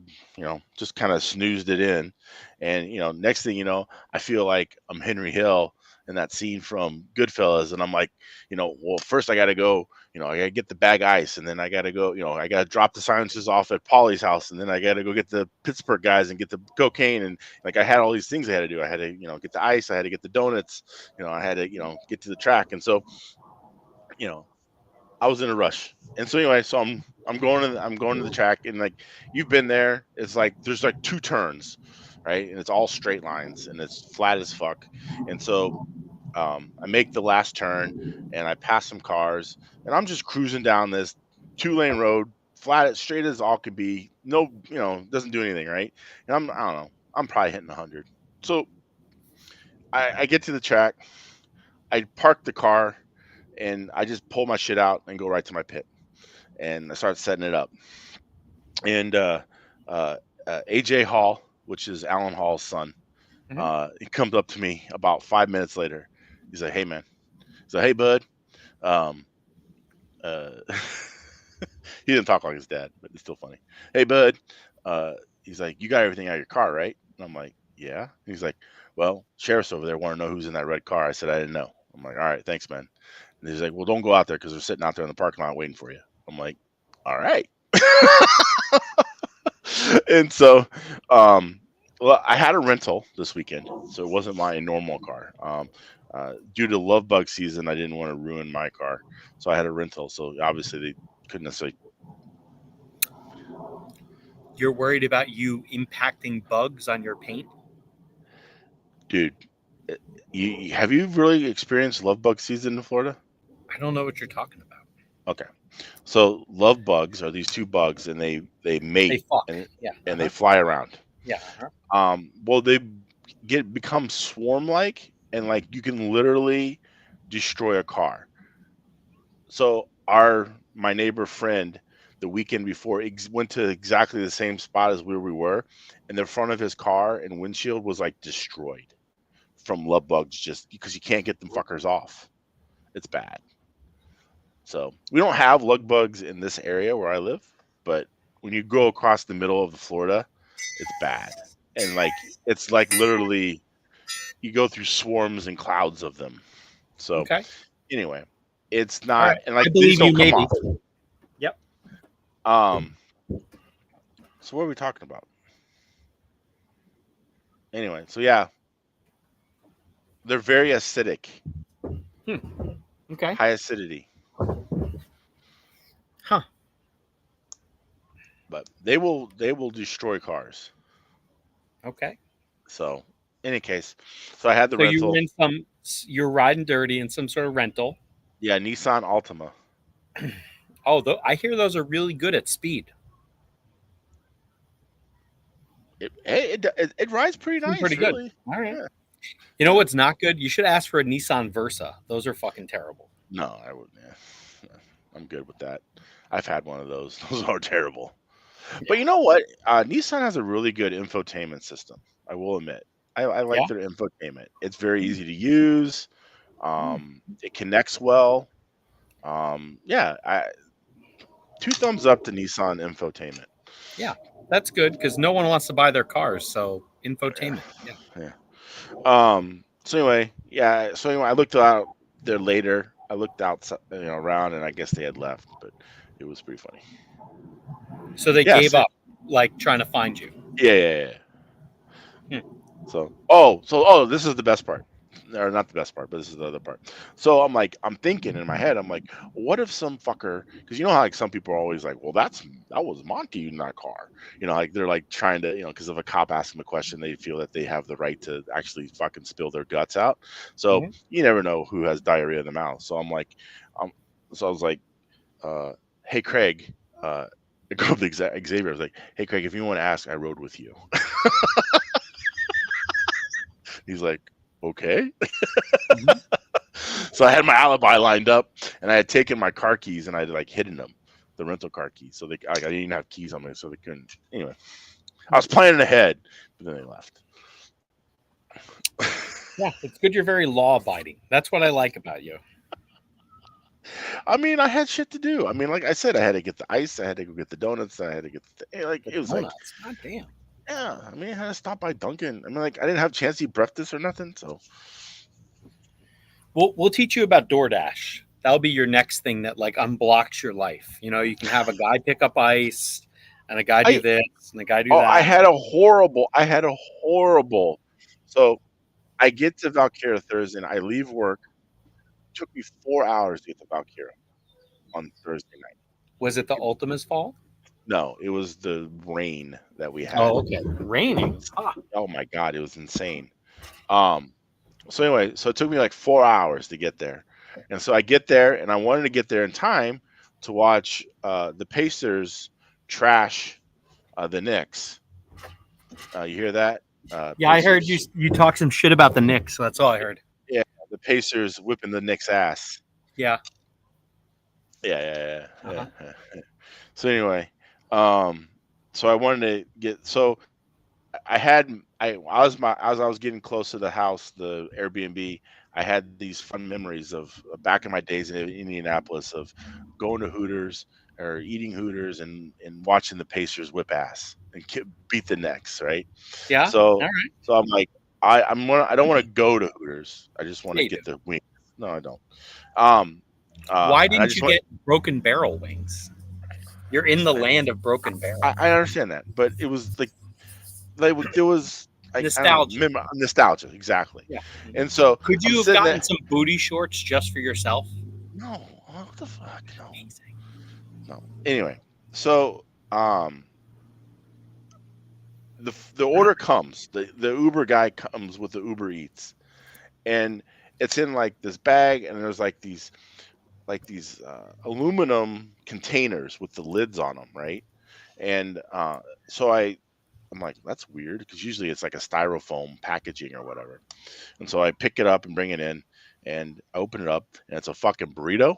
just kind of snoozed it in. And, next thing you know, I feel like I'm Henry Hill in that scene from Goodfellas. And I'm like, well, first I got to go, I got to get the bag ice. And then I got to go, I got to drop the silencers off at Paulie's house. And then I got to go get the Pittsburgh guys and get the cocaine. And like, I had all these things I had to do. I had to, get the ice. I had to get the donuts. I had to, get to the track. And so, I was in a rush, and so anyway, so I'm going to the track, and like you've been there, it's like there's like two turns, right, and it's all straight lines, and it's flat as fuck, and so I make the last turn, and I pass some cars, and I'm just cruising down this 2-lane road, flat, straight as all could be, no, doesn't do anything, right, and I don't know, I'm probably hitting 100, so I get to the track, I park the car, and I just pull my shit out and go right to my pit. And I started setting it up. And uh, AJ Hall, which is Alan Hall's son, he comes up to me about 5 minutes later. He's like, "Hey man," he's like, "Hey bud." Um, uh, he didn't talk like his dad, but it's still funny. "Hey bud," he's like, "You got everything out of your car, right?" And I'm like, "Yeah." He's like, "Well, sheriff's over there want to know who's in that red car." I said, "I didn't know." I'm like, "All right, thanks, man." And he's like, "Well, don't go out there because they're sitting out there in the parking lot waiting for you." I'm like, "All right." And so, well, I had a rental this weekend, so it wasn't my normal car. Due to love bug season, I didn't want to ruin my car, so I had a rental. So obviously, they couldn't necessarily. You're worried about you impacting bugs on your paint? Dude, have you really experienced love bug season in Florida? I don't know what you're talking about. Okay, so love bugs are these two bugs, and they They mate fuck. and Yeah. they fly around. Yeah. Well, they become swarm like, and like you can literally destroy a car. So my neighbor friend the weekend before went to exactly the same spot as where we were, and the front of his car and windshield was like destroyed from love bugs just because you can't get them fuckers off. It's bad. So we don't have lug bugs in this area where I live, but when you go across the middle of Florida, it's bad. And like it's like literally you go through swarms and clouds of them. So Okay. anyway, it's All not, right. and like I these believe you, don't come maybe. off. Yep. So what are we talking about? Anyway, so yeah, they're very acidic, Okay. high acidity, Huh. but they will destroy cars. Okay. So in any case, so I had the So you were rental. you're riding dirty in some sort of rental. Yeah, Nissan Altima. Oh, I hear those are really good at speed. It rides pretty Seem nice, pretty good. really. All right. Yeah. You know what's not good? You should ask for a Nissan Versa. Those are fucking terrible. No, I wouldn't. Yeah. I'm good with that. I've had one of those. Those are terrible. But you know what? Nissan has a really good infotainment system. I will admit. I like Yeah. their infotainment. It's very easy to use. It connects well. Yeah, 2 thumbs up to Nissan infotainment. Yeah. That's good because no one wants to buy their cars. So infotainment. Yeah. Yeah. So anyway, yeah. So anyway, I looked out there later. I looked out, around, and I guess they had left, but it was pretty funny. So they Yeah. gave up, like trying to find you. Yeah. So, this is the best part. Or not the best part, but this is the other part. So I'm thinking in my head, I'm like, what if some fucker? Because you know how like some people are always like, well, that was Monty in that car. Like they're like trying to, because if a cop asks them a question, they feel that they have the right to actually fucking spill their guts out. So you never know who has diarrhea in the mouth. So I'm like, so I was like, hey Craig, I go up to Xavier. I was like, hey Craig, if you want to ask, I rode with you. He's like, okay. So I had my alibi lined up, and I had taken my car keys and I had like hidden them, the rental car keys. So I didn't even have keys on me, so they couldn't. Anyway, I was planning ahead, but then they left. Yeah, it's good you're very law abiding. That's what I like about you. I mean, I had shit to do. I mean, like I said, I had to get the ice, I had to go get the donuts, I had to get it was donuts. God damn. Yeah, I mean, I had to stop by Dunkin'. I mean, like I didn't have a chance to eat breakfast or nothing, so. We'll teach you about DoorDash. That'll be your next thing that like unblocks your life. You can have a guy pick up ice, and a guy do this, and a guy do that. I had a horrible. So I get to Valkaria Thursday, and I leave work. It took me 4 hours to get to Valkaria. on Thursday night. Was it the Ultima's fault? No, it was the rain that we had. Oh, okay. Raining. Ah. Oh my God, it was insane. So anyway, so it took me like 4 hours to get there, and so I get there, and I wanted to get there in time to watch the Pacers trash the Knicks. You hear that? Yeah, I heard you talk some shit about the Knicks. So that's all I heard. Yeah, the Pacers whipping the Knicks' ass. Yeah. Yeah. Uh-huh. So anyway, so I wanted to get I was getting close to the house, the Airbnb. I had these fun memories of back in my days in Indianapolis of going to Hooters or eating Hooters and watching the Pacers whip ass and beat the Knicks, right? Yeah. So All right. so I'm like I don't want to go to Hooters. I just want to Yeah, you get do. the wings. No, I don't. Why and I didn't just you want- get Broken Barrel wings? You're in the land of Broken Barrel. I understand that, but it was like there was Nostalgia. Nostalgia, exactly. Yeah. And so Could I'm you have sitting gotten there- some booty shorts just for yourself? No, what the fuck? No. Amazing. No. Anyway, so the order comes. The Uber guy comes with the Uber Eats, and it's in like this bag, and there's like these aluminum containers with the lids on them, right? And so I'm like, that's weird because usually it's like a styrofoam packaging or whatever. And so I pick it up and bring it in, and I open it up, and it's a fucking burrito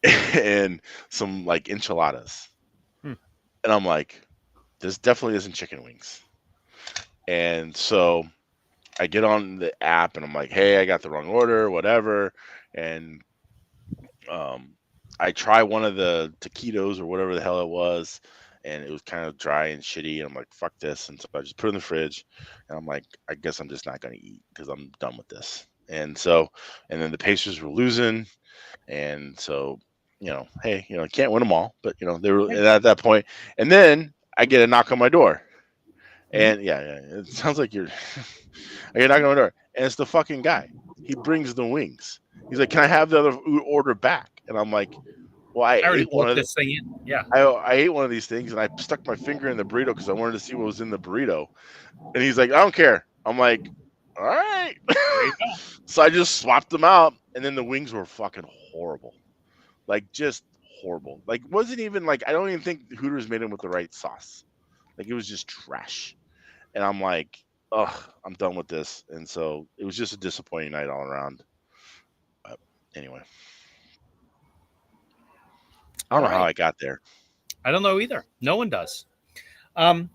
and some like enchiladas. And I'm like, this definitely isn't chicken wings. And so I get on the app and I'm like, hey, I got the wrong order, whatever. And I try one of the taquitos or whatever the hell it was, and it was kind of dry and shitty. And I'm like, fuck this. And so I just put it in the fridge, and I'm like, I guess I'm just not going to eat because I'm done with this. And then the Pacers were losing. And so, hey, can't win them all, but, they were at that point. And then I get a knock on my door. And yeah, it sounds like I get a knock on my door. And it's the fucking guy. He brings the wings. He's like, can I have the other order back? And I'm like, well, I already ate one of this thing in. Yeah. I ate one of these things, and I stuck my finger in the burrito because I wanted to see what was in the burrito. And he's like, I don't care. I'm like, all right. So I just swapped them out, and then the wings were fucking horrible. Like, just horrible. Like, wasn't even like, I don't even think Hooters made them with the right sauce. Like, it was just trash. And I'm like, ugh, I'm done with this. And so it was just a disappointing night all around. But anyway. I don't know how I got there. I don't know either. No one does. All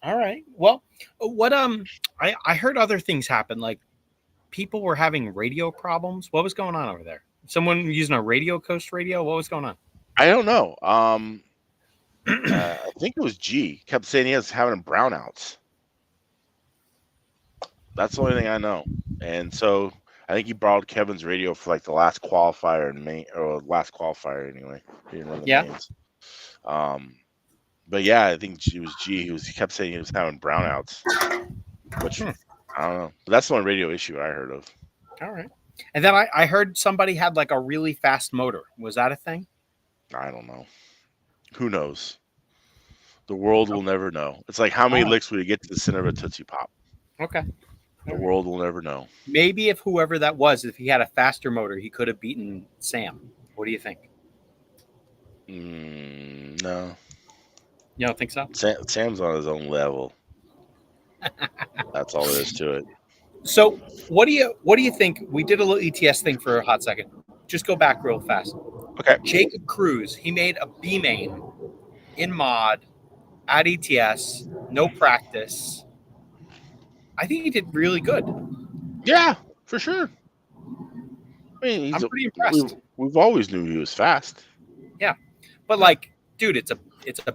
right. Well, what I heard other things happen. Like people were having radio problems. What was going on over there? Someone using a radio coast radio? What was going on? I don't know. I think it was G. Kept saying he was having brownouts. That's the only thing I know. And so I think he borrowed Kevin's radio for like the last qualifier in May, or last qualifier anyway. He didn't run the mains. But yeah, I think it was G. He kept saying he was having brownouts, which I don't know. But that's the only radio issue I heard of. All right. And then I heard somebody had like a really fast motor. Was that a thing? I don't know. Who knows? The world will never know. It's like how many licks would you get to the center of a Tootsie Pop? Okay. The world will never know. Maybe if whoever that was, if he had a faster motor, he could have beaten Sam. What do you think? No. You don't think so? Sam's on his own level. That's all there is to it. So what do you think? We did a little ETS thing for a hot second. Just go back real fast. Okay. Jacob Cruz, he made a B main in mod at ETS, no practice. I think he did really good. Yeah, for sure. I mean, I'm pretty impressed. We've always knew he was fast. Yeah, but like, dude, it's a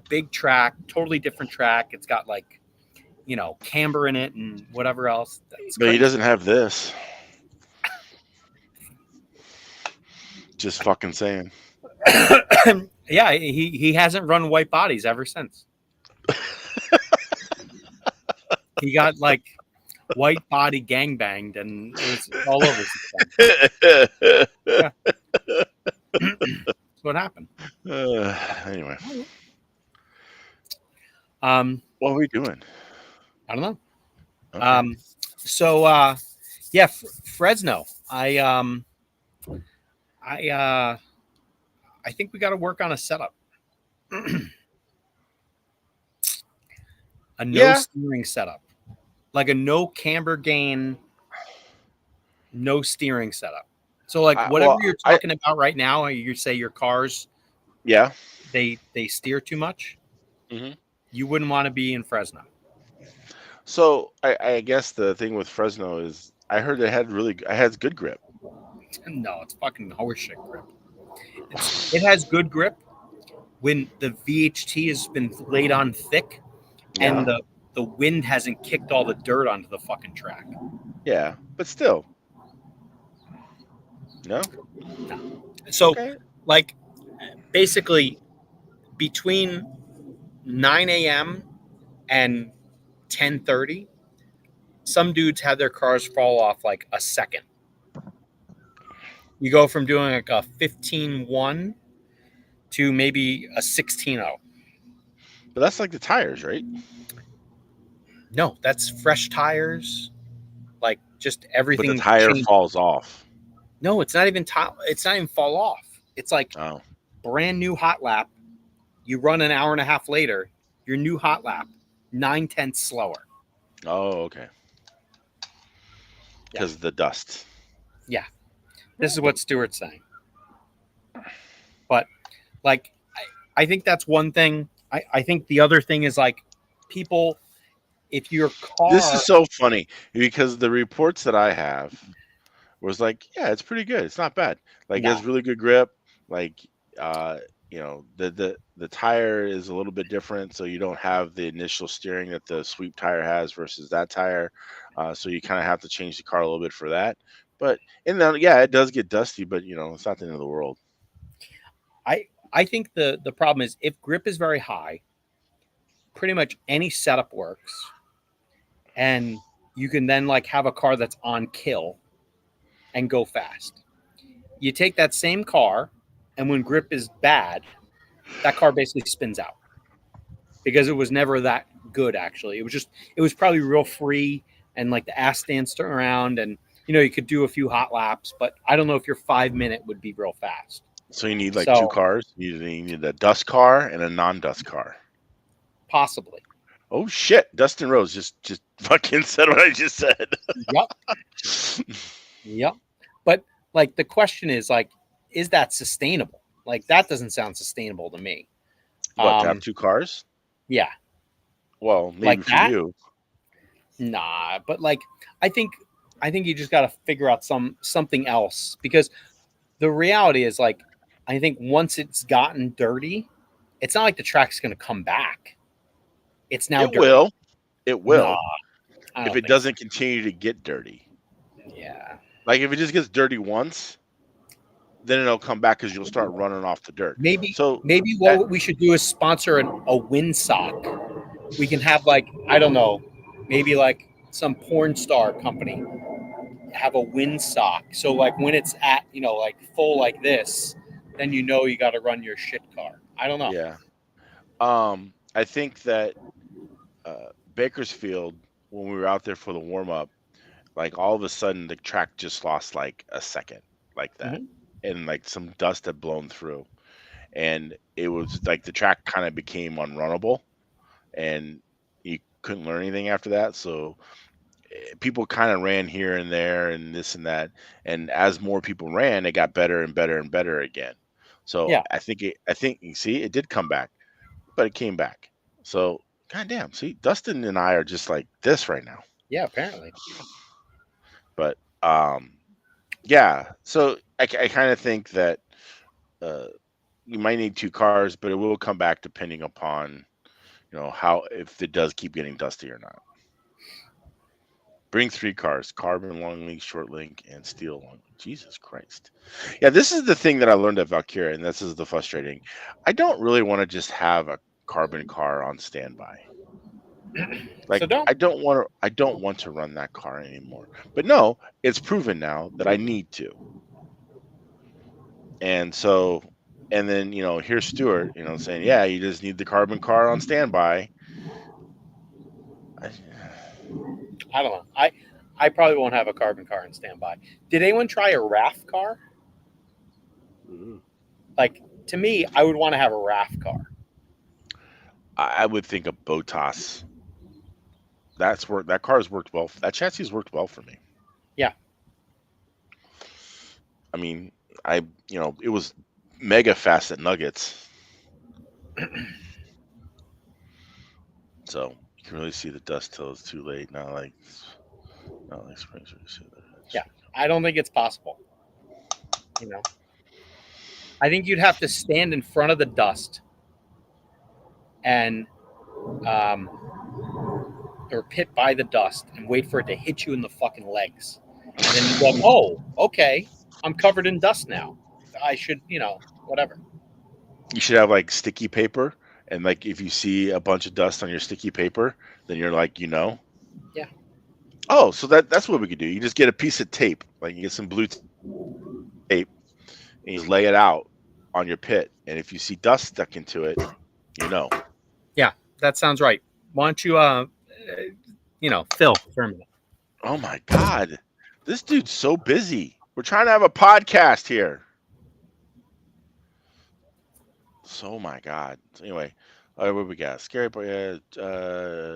big track, totally different track. It's got like, camber in it and whatever else. But he doesn't have this. Just fucking saying. Yeah, he hasn't run white bodies ever since. He got like white body gangbanged and it was all over. Yeah. That's what happened. Anyway, Um, what are we doing? I don't know. Okay. So yeah, Fresno. I think we got to work on a setup. A no Yeah. steering setup, like a no camber gain, no steering setup. So like whatever you're talking about right now, you say your cars, yeah. they steer too much. hmm You wouldn't want to be in Fresno. So I guess the thing with Fresno is I heard it has good grip. No, it's fucking horseshit grip. It has good grip when the VHT has been laid on thick and Yeah. the wind hasn't kicked all the dirt onto the fucking track. Yeah. But still. No. So Okay. like basically between 9 a.m. and 10:30, some dudes had their cars fall off like a second. You go from doing like a 15-1 to maybe a 16-0. But that's like the tires, right? No, that's fresh tires, like just But the everything tire changed. falls off. No, it's not even it's not even fall off. It's like Oh. brand new hot lap. You run an hour and a half later, your new hot lap, 9/10 slower. Oh, okay. Because of the dust. Yeah. This is what Stewart's saying. But like I think that's one thing. I think the other thing is like people, if your car, This is so funny because the reports that I have was like, yeah, it's pretty good. It's not bad. Like it has really good grip. Like the tire is a little bit different, so you don't have the initial steering that the sweep tire has versus that tire. So you kind of have to change the car a little bit for that. But and then yeah, it does get dusty, but it's not the end of the world. I think the problem is if grip is very high, pretty much any setup works, and you can then like have a car that's on kill and go fast. You take that same car, and when grip is bad, that car basically spins out because it was never that good. Actually, it was probably real free and like the ass stands around, and you could do a few hot laps, but I don't know if your 5 minute would be real fast. So you need like two cars. You need a dust car and a non-dust car. Possibly. Oh shit! Dustin Rose just fucking said what I just said. Yep. But like the question is like, is that sustainable? Like that doesn't sound sustainable to me. What, to have two cars? Yeah. Well, maybe like for that? you. Nah, but like I think you just got to figure out something else because the reality is like I think once it's gotten dirty, it's not like the track's going to come back. It's now It dirty. will. It will. Nah, if it doesn't continue to get dirty. Yeah. Like if it just gets dirty once, then it'll come back because you'll start running off the dirt. Maybe So what we should do is sponsor a windsock. We can have like, I don't know, maybe like some porn star company have a windsock. So like when it's at, like full like this, then you got to run your shit car. I don't know. Yeah. I think that Bakersfield, when we were out there for the warm up, like all of a sudden the track just lost like a second like that. Mm-hmm. And like some dust had blown through. And it was like the track kind of became unrunnable and you couldn't learn anything after that. So people kind of ran here and there and this and that. And as more people ran, it got better and better and better again. So yeah. I think you see, it did come back, but it came back. So goddamn, see, Dustin and I are just like this right now. Yeah, apparently. But yeah. So I kind of think that you might need two cars, but it will come back depending upon how if it does keep getting dusty or not. Bring 3 cars: carbon long link, short link, and steel long link. Jesus Christ. Yeah, this is the thing that I learned at Valkaria, and this is the frustrating. I don't really want to just have a carbon car on standby. Like So I don't want to run that car anymore. But no, it's proven now that I need to. And so And then, here's Stuart, saying, yeah, you just need the carbon car on standby. I don't know. I probably won't have a carbon car in standby. Did anyone try a RAF car? Like, to me, I would want to have a RAF car. I would think a Botas. That car's worked well. That chassis has worked well for me. Yeah. I mean, it was mega fast at Nuggets. So you can really see the dust till it's too late. Not like springs. Yeah, I don't think it's possible. I think you'd have to stand in front of the dust and or pit by the dust and wait for it to hit you in the fucking legs. And then you go, oh, okay, I'm covered in dust now. I should, whatever. You should have like sticky paper, and like if you see a bunch of dust on your sticky paper, then you're like, Yeah. Oh, so that's what we could do. You just get a piece of tape, like you get some blue tape, and you lay it out on your pit, and if you see dust stuck into it, Yeah, that sounds right. Why don't you, Phil for a minute? Oh my God, this dude's so busy. We're trying to have a podcast here. So my God. So anyway, all right, what we got? Scary Boy,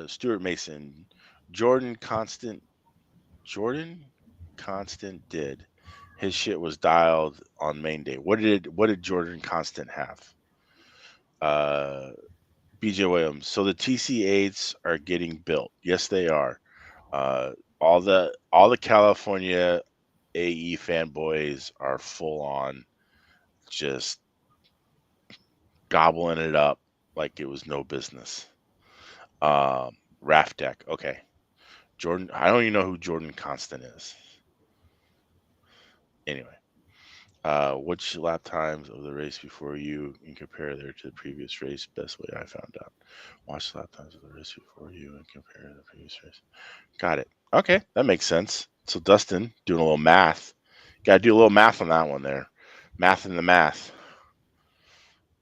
Stuart Mason, Jordan Constant did. His shit was dialed on main day. What did Jordan Constant have? BJ Williams. So the TC8s are getting built. Yes, they are. All the California AE fanboys are full on just gobbling it up like it was no business. Raft deck. Okay. Jordan, I don't even know who Jordan Constant is. Anyway, which lap times of the race before you and compare there to the previous race? Best way I found out. Watch the lap times of the race before you and compare the previous race. Got it. Okay, that makes sense. So Dustin doing a little math. Got to do a little math on that one there. Math in the math.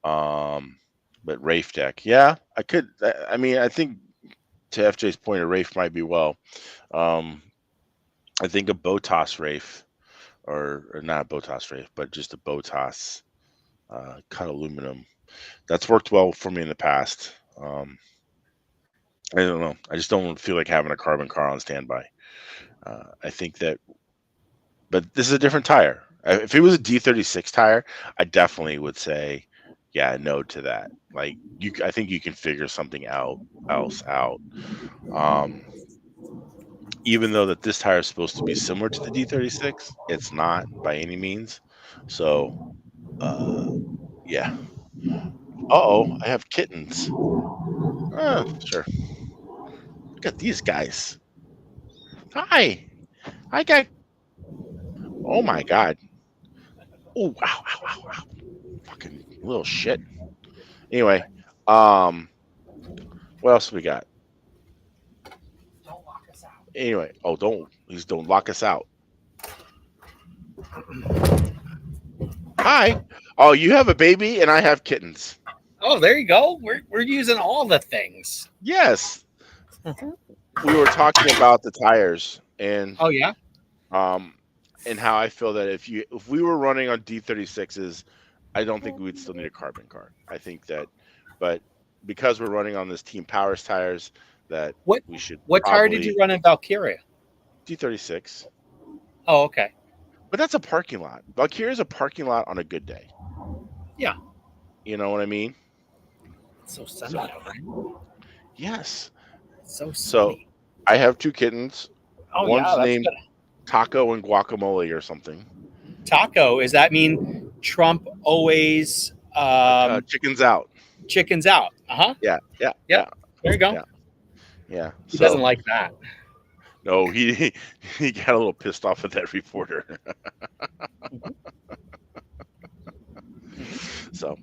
But Rafe deck, yeah, I could. I mean, I think to FJ's point, a Rafe might be well. I think a Botas Rafe, or not a Botas Rafe, but just a Botas cut aluminum. That's worked well for me in the past. I don't know. I just don't feel like having a carbon car on standby. I think that, but this is a different tire. If it was a D36 tire, I definitely would say, yeah, no to that. Like I think you can figure something else out. Even though that this tire is supposed to be similar to the D36, it's not by any means. So, yeah. I have kittens. Sure. Look at these guys. Hi. I got. Oh my God. Oh, ow. Fucking little shit. Anyway, what else we got? Don't lock us out. Anyway, please don't lock us out. Hi. Oh, you have a baby and I have kittens. Oh, there you go. We're using all the things. Yes. We were talking about the tires and oh yeah, and how I feel that if we were running on D36s, I don't think we'd still need a carbon car. I think that, but because we're running on this Team Powers tires, that we should. What tire did you run in Valkaria? D36. Oh, okay. But that's a parking lot. Valkaria is a parking lot on a good day. Yeah. You know what I mean? It's so sunny out, right? Yes. So sunny. So I have two kittens. Oh, One's yeah, named Taco and Guacamole or something. Taco, does that mean Trump always chickens out? Chickens out. Uh-huh. Yeah. There you go. Yeah. He doesn't like that. No, he got a little pissed off at that reporter. So,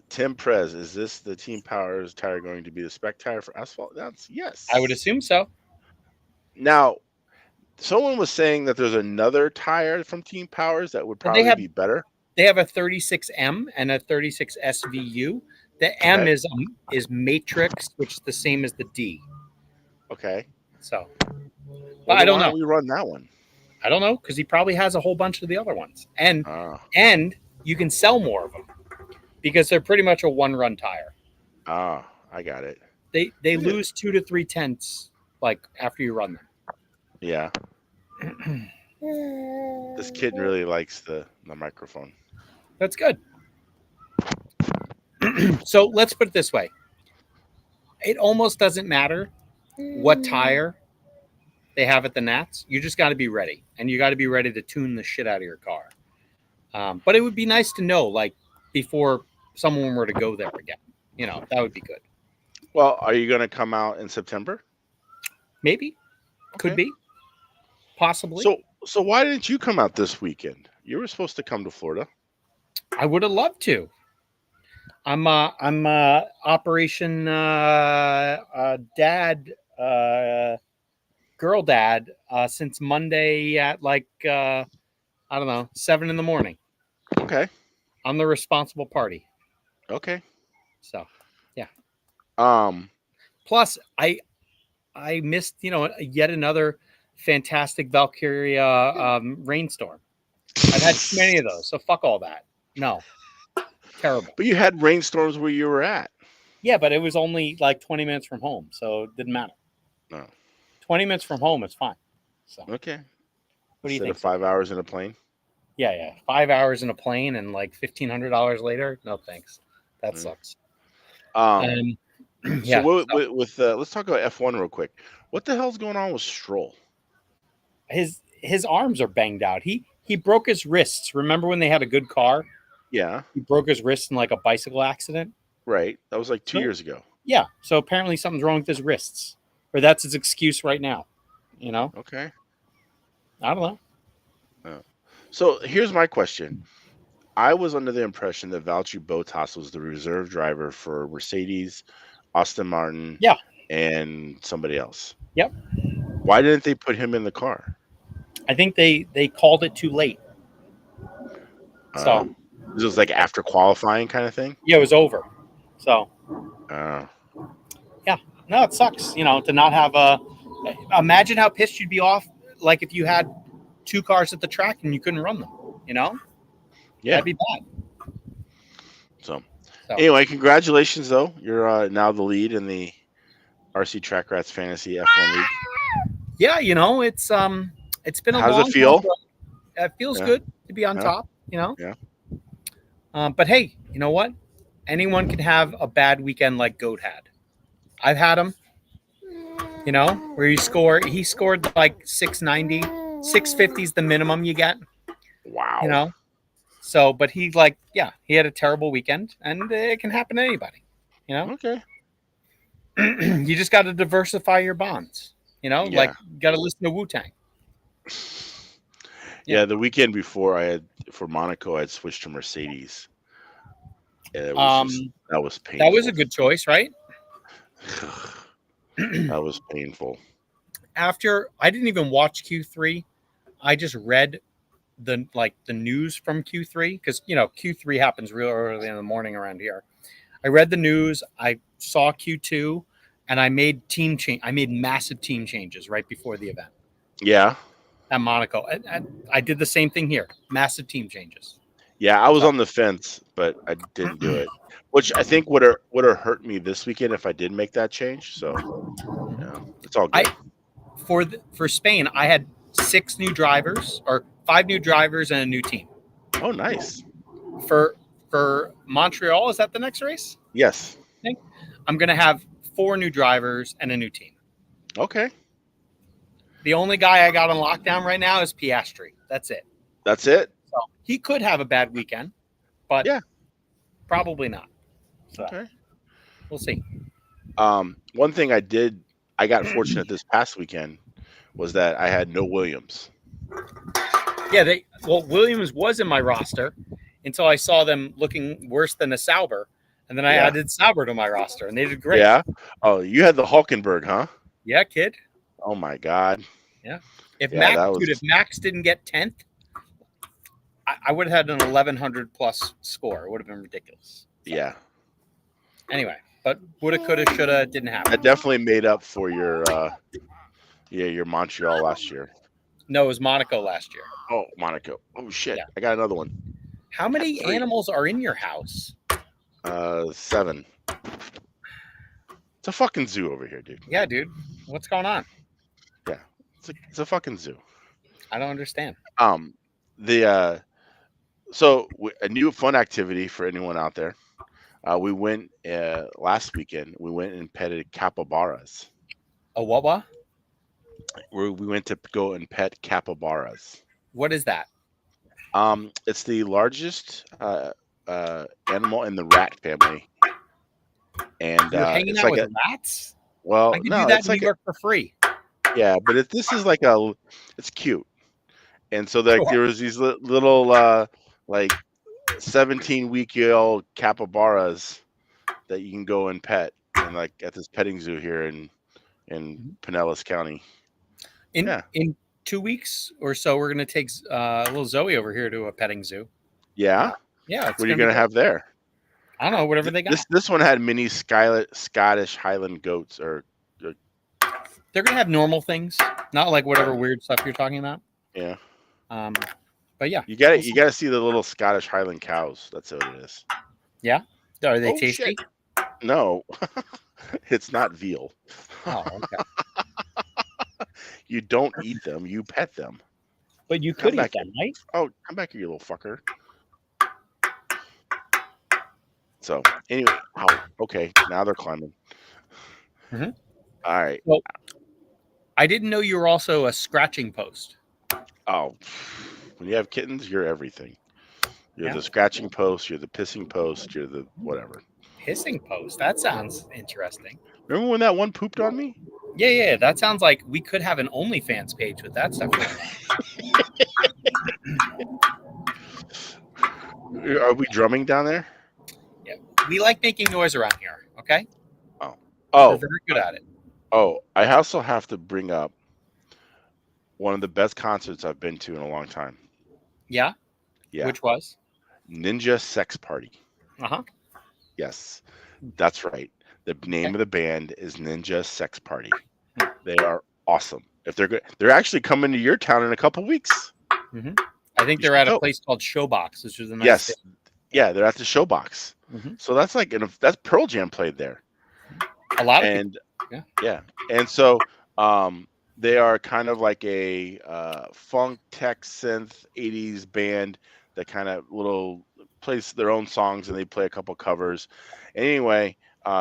Tim Prez, is this the Team Powers tire going to be the spec tire for asphalt? That's yes. I would assume so. Now, someone was saying that there's another tire from Team Powers that would probably be better. They have a 36M and a 36 SVU. The M is matrix, which is the same as the D. Okay. So, Well, but I don't why know. don't we run that one? I don't know because he probably has a whole bunch of the other ones, and Ah, you can sell more of them because they're pretty much a one-run tire. I got it. They Yeah. lose 2 to 3 tenths like after you run Yeah. them. This kid really likes the microphone. That's good. So let's put it this way: it almost doesn't matter what tire they have at the Nats. You just got to be ready, and you got to be ready to tune the shit out of your car. But it would be nice to know, like, before someone were to go there again. You know, that would be good. Well, are you going to come out in September? Maybe, could Okay. be, possibly. So why didn't you come out this weekend? You were supposed to come to Florida. I would have loved to. I'm Operation Dad, girl dad, since Monday at like I don't know 7 a.m. Okay. I'm the responsible party. Okay. So yeah. Um. Plus, I missed yet another fantastic Valkaria rainstorm. I've had too many of those, so fuck all that. No, terrible. But you had rainstorms where you were at. Yeah, but it was only like 20 minutes from home, so it didn't matter. No. 20 minutes from home, it's fine. So Okay. what do you Instead think? of 5 hours in a plane. Yeah. 5 hours in a plane and like $1,500 later. No thanks. That sucks. Yeah. So with let's talk about F1 real quick. What the hell's going on with Stroll? His arms are banged out. He broke his wrists. Remember when they had a good car? Yeah. He broke his wrist in like a bicycle accident. Right. That was like 2 years ago. Yeah. So apparently something's wrong with his wrists, or that's his excuse right now. You know? Okay. I don't know. So here's my question. I was under the impression that Valtteri Bottas was the reserve driver for Mercedes, Aston Martin, Yeah, and somebody else. Yep. Why didn't they put him in the car? I think they called it too late. So this was like after qualifying kind of thing? Yeah, it was over. So yeah. No, it sucks, to not have imagine how pissed you'd be off like if you had 2 cars at the track and you couldn't run them, Yeah. That'd be bad. So anyway, congratulations though. You're now the lead in the RC Track Rats Fantasy F1 League. Yeah, it's been a How long does it feel? time. It feels good to be on top, Yeah. But hey, you know what? Anyone can have a bad weekend like Goat had. I've had him, where he scored like 690, 650 is the minimum you get. Wow. So, but he had a terrible weekend, and it can happen to anybody, Okay. You just got to diversify your bonds, like got to listen to Wu-Tang. Yeah, the weekend before for Monaco, I had switched to Mercedes. And it Um, was that was painful. That was a good choice, right? That was painful. After I didn't even watch Q3, I just read the news from Q3 because Q3 happens real early in the morning around here. I read the news, I saw Q2, and I made massive team changes right before the event. Yeah. At Monaco. I did the same thing here. Massive team changes. Yeah, I was on the fence, but I didn't do it. Which I think would have hurt me this weekend if I did make that change. So yeah, it's all good. For Spain, I had 6 new drivers or 5 new drivers and a new team. Oh, nice. For Montreal, is that the next race? Yes. I think I'm gonna have 4 new drivers and a new team. Okay. The only guy I got on lockdown right now is Piastri. That's it. That's it? So he could have a bad weekend, but probably not. So Okay. We'll see. One thing I got fortunate this past weekend was that I had no Williams. Yeah, Williams was in my roster until I saw them looking worse than a Sauber, and then I added Sauber to my roster, and they did great. Yeah. Oh, you had the Hulkenberg, huh? Yeah, kid. Oh my God. Yeah. If Max didn't get 10th, I would have had an 1100 plus score. It would have been ridiculous. Yeah, Anyway, but woulda, coulda, shoulda, didn't that happen. definitely made up for your Montreal last year. No, it was Monaco last year. Oh, Monaco. Oh shit, Yeah. I got another one. How many 3. animals are in your house? 7. It's a fucking zoo over here, dude. Yeah, dude. What's going on? Yeah, it's a fucking zoo. I don't understand. So a new fun activity for anyone out there. We went last weekend. We went and petted capybaras. A what? We went to go and pet capybaras. What is that? It's the largest animal in the rat family, and You're hanging it's out like with rats? well, I could no, do that it's in like New York for free. yeah, but this is like it's cute, and so Sure. there was these little like 17-week-old capybaras that you can go and pet, and like at this petting zoo here in Pinellas County. In 2 weeks or so, we're gonna take little Zoe over here to a petting zoo. Yeah. Yeah. What are you gonna have there? I don't know, whatever they got. This one had mini Scottish Highland goats, or They're gonna have normal things, not like whatever weird stuff you're talking about. yeah. But yeah, You got to see the little Scottish Highland cows. That's what it is. Yeah, are they Oh, tasty? shit. No, it's not veal. Oh, okay. You don't eat them. You pet them. But you Come could back eat them, right? Oh, come back here, you little fucker. So anyway, okay, now they're climbing. Mhm. All right. Well, I didn't know you were also a scratching post. Oh, when you have kittens, you're everything. You're Yeah. the scratching post. You're the pissing post. You're the whatever. Pissing post? That sounds interesting. Remember when that one pooped on me? Yeah. That sounds like we could have an OnlyFans page with that stuff going on. Are we drumming down there? Yeah. We like making noise around here, okay? We're Oh, very good at it. oh! I also have to bring up one of the best concerts I've been to in a long time. Yeah? Yeah, Which was? Ninja Sex Party. Uh-huh. Yes, that's right. The name of the band is Ninja Sex Party. They are awesome. If they're good, they're actually coming to your town in a couple weeks. Mm-hmm. I think they're at a place called Showbox, which is a nice Yes, thing. yeah, they're at the Showbox. Mm-hmm. So that's like that's Pearl Jam played there. A lot of And people. yeah, and so they are kind of like a funk tech synth 80s band that kind of plays their own songs, and they play a couple covers. Anyway,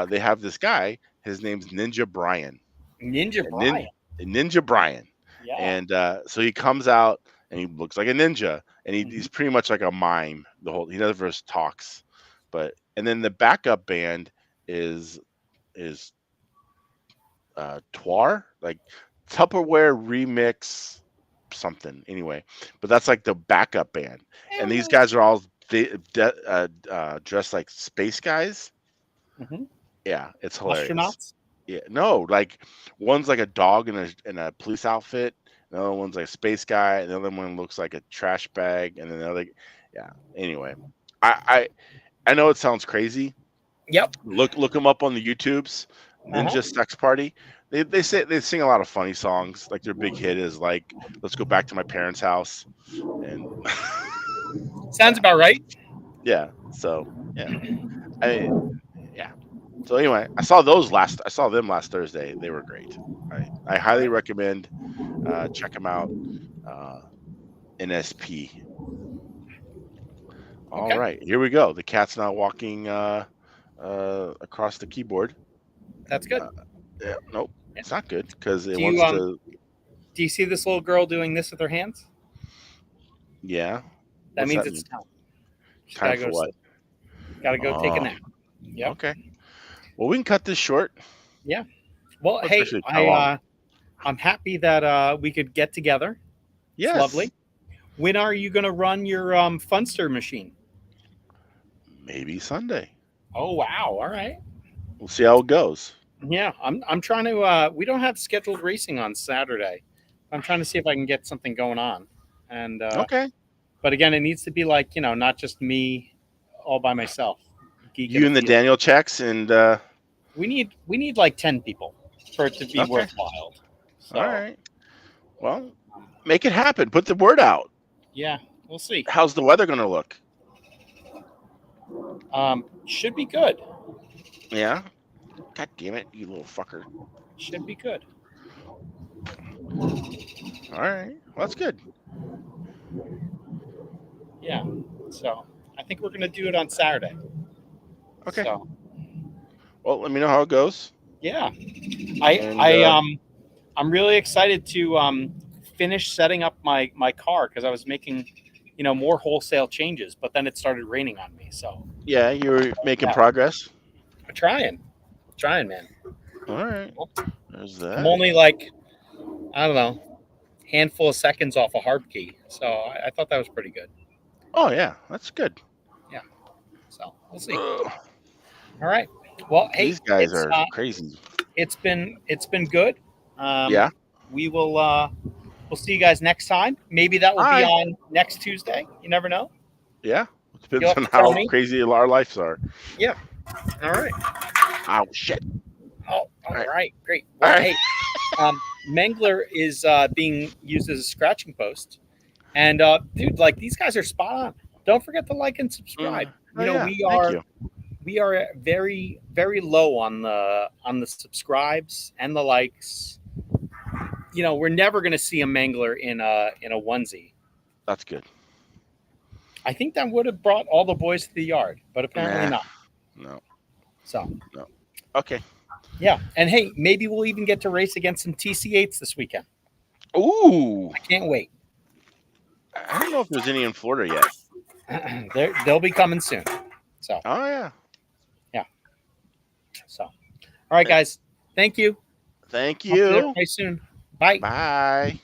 they have this guy. His name's Ninja Brian. Ninja Brian. Ninja Brian. Yeah. And so he comes out and he looks like a ninja, and he's pretty much like a mime. He never talks, and then the backup band is Twar, like Tupperware remix something. Anyway, but that's like the backup band, and these guys are all dressed like space guys. Mm-hmm. Yeah, it's hilarious. Astronauts? Yeah, no, like one's like a dog in a police outfit, the other one's like a space guy, and the other one looks like a trash bag, and then the other, yeah. Anyway, I know it sounds crazy. Yep. Look them up on the YouTubes. Ninja Sex Party. They sing a lot of funny songs. Like their big hit is like "Let's Go Back to My Parents' House," and sounds about right. Yeah. So yeah, yeah. So anyway, I saw them last Thursday. They were great. I highly recommend check them out. NSP. All right, here we go. The cat's now walking across the keyboard. That's good. Yeah, nope, it's not good because it Do wants you, to. Do you see this little girl doing this with her hands? Yeah. That What's means that it's mean? time. Time for what? Gotta go take a nap. Yep. Okay. Well, we can cut this short. Yeah. Well, That's hey, actually how long. I'm happy that we could get together. Yes. It's lovely. When are you going to run your Funster machine? Maybe Sunday. Oh wow! All right. We'll see how it goes. Yeah, I'm trying to. We don't have scheduled racing on Saturday. I'm trying to see if I can get something going on. And Okay. But again, it needs to be like, not just me all by myself. You and the Daniel checks, and we need like 10 people for it to be Okay. worthwhile. So, all right. Well, make it happen. Put the word out. yeah, we'll see. How's the weather going to look? Should be good. Yeah. God damn it, you little fucker. Should be good. All right. Well, that's good. Yeah. So I think we're gonna do it on Saturday. Okay. So, Well, let me know how it goes. yeah. And, I'm really excited to finish setting up my car because I was making more wholesale changes, but then it started raining on me. So Yeah, you're making Yeah. progress. I'm trying, man. All right. There's that. I'm only like, I don't know, handful of seconds off a hard key. So I thought that was pretty good. Oh yeah, that's good. So we'll see. Ugh, All right. Well, hey, these guys it's, are crazy. it's been good. Yeah. We will we'll see you guys next time. Maybe that will be Bye. on next Tuesday. You never know. Yeah. It You'll depends have on to tell how me. crazy our lives are. All right. Oh shit. Oh, all right. right. Great. All Well, right. hey, Mangler is being used as a scratching post. And dude, like these guys are spot on. Don't forget to like and subscribe. Oh, yeah. We Thank are you. we are very, very low on the subscribes and the likes. We're never going to see a Mangler in a onesie. That's good. I think that would have brought all the boys to the yard, but apparently not. No. So Okay. yeah, and hey, maybe we'll even get to race against some TC8s this weekend. Ooh. I can't wait. I don't know if there's any in Florida yet. They'll be coming soon. So Oh yeah. all right, guys. Thank you. Thank Talk to you you. very soon. Bye. Bye.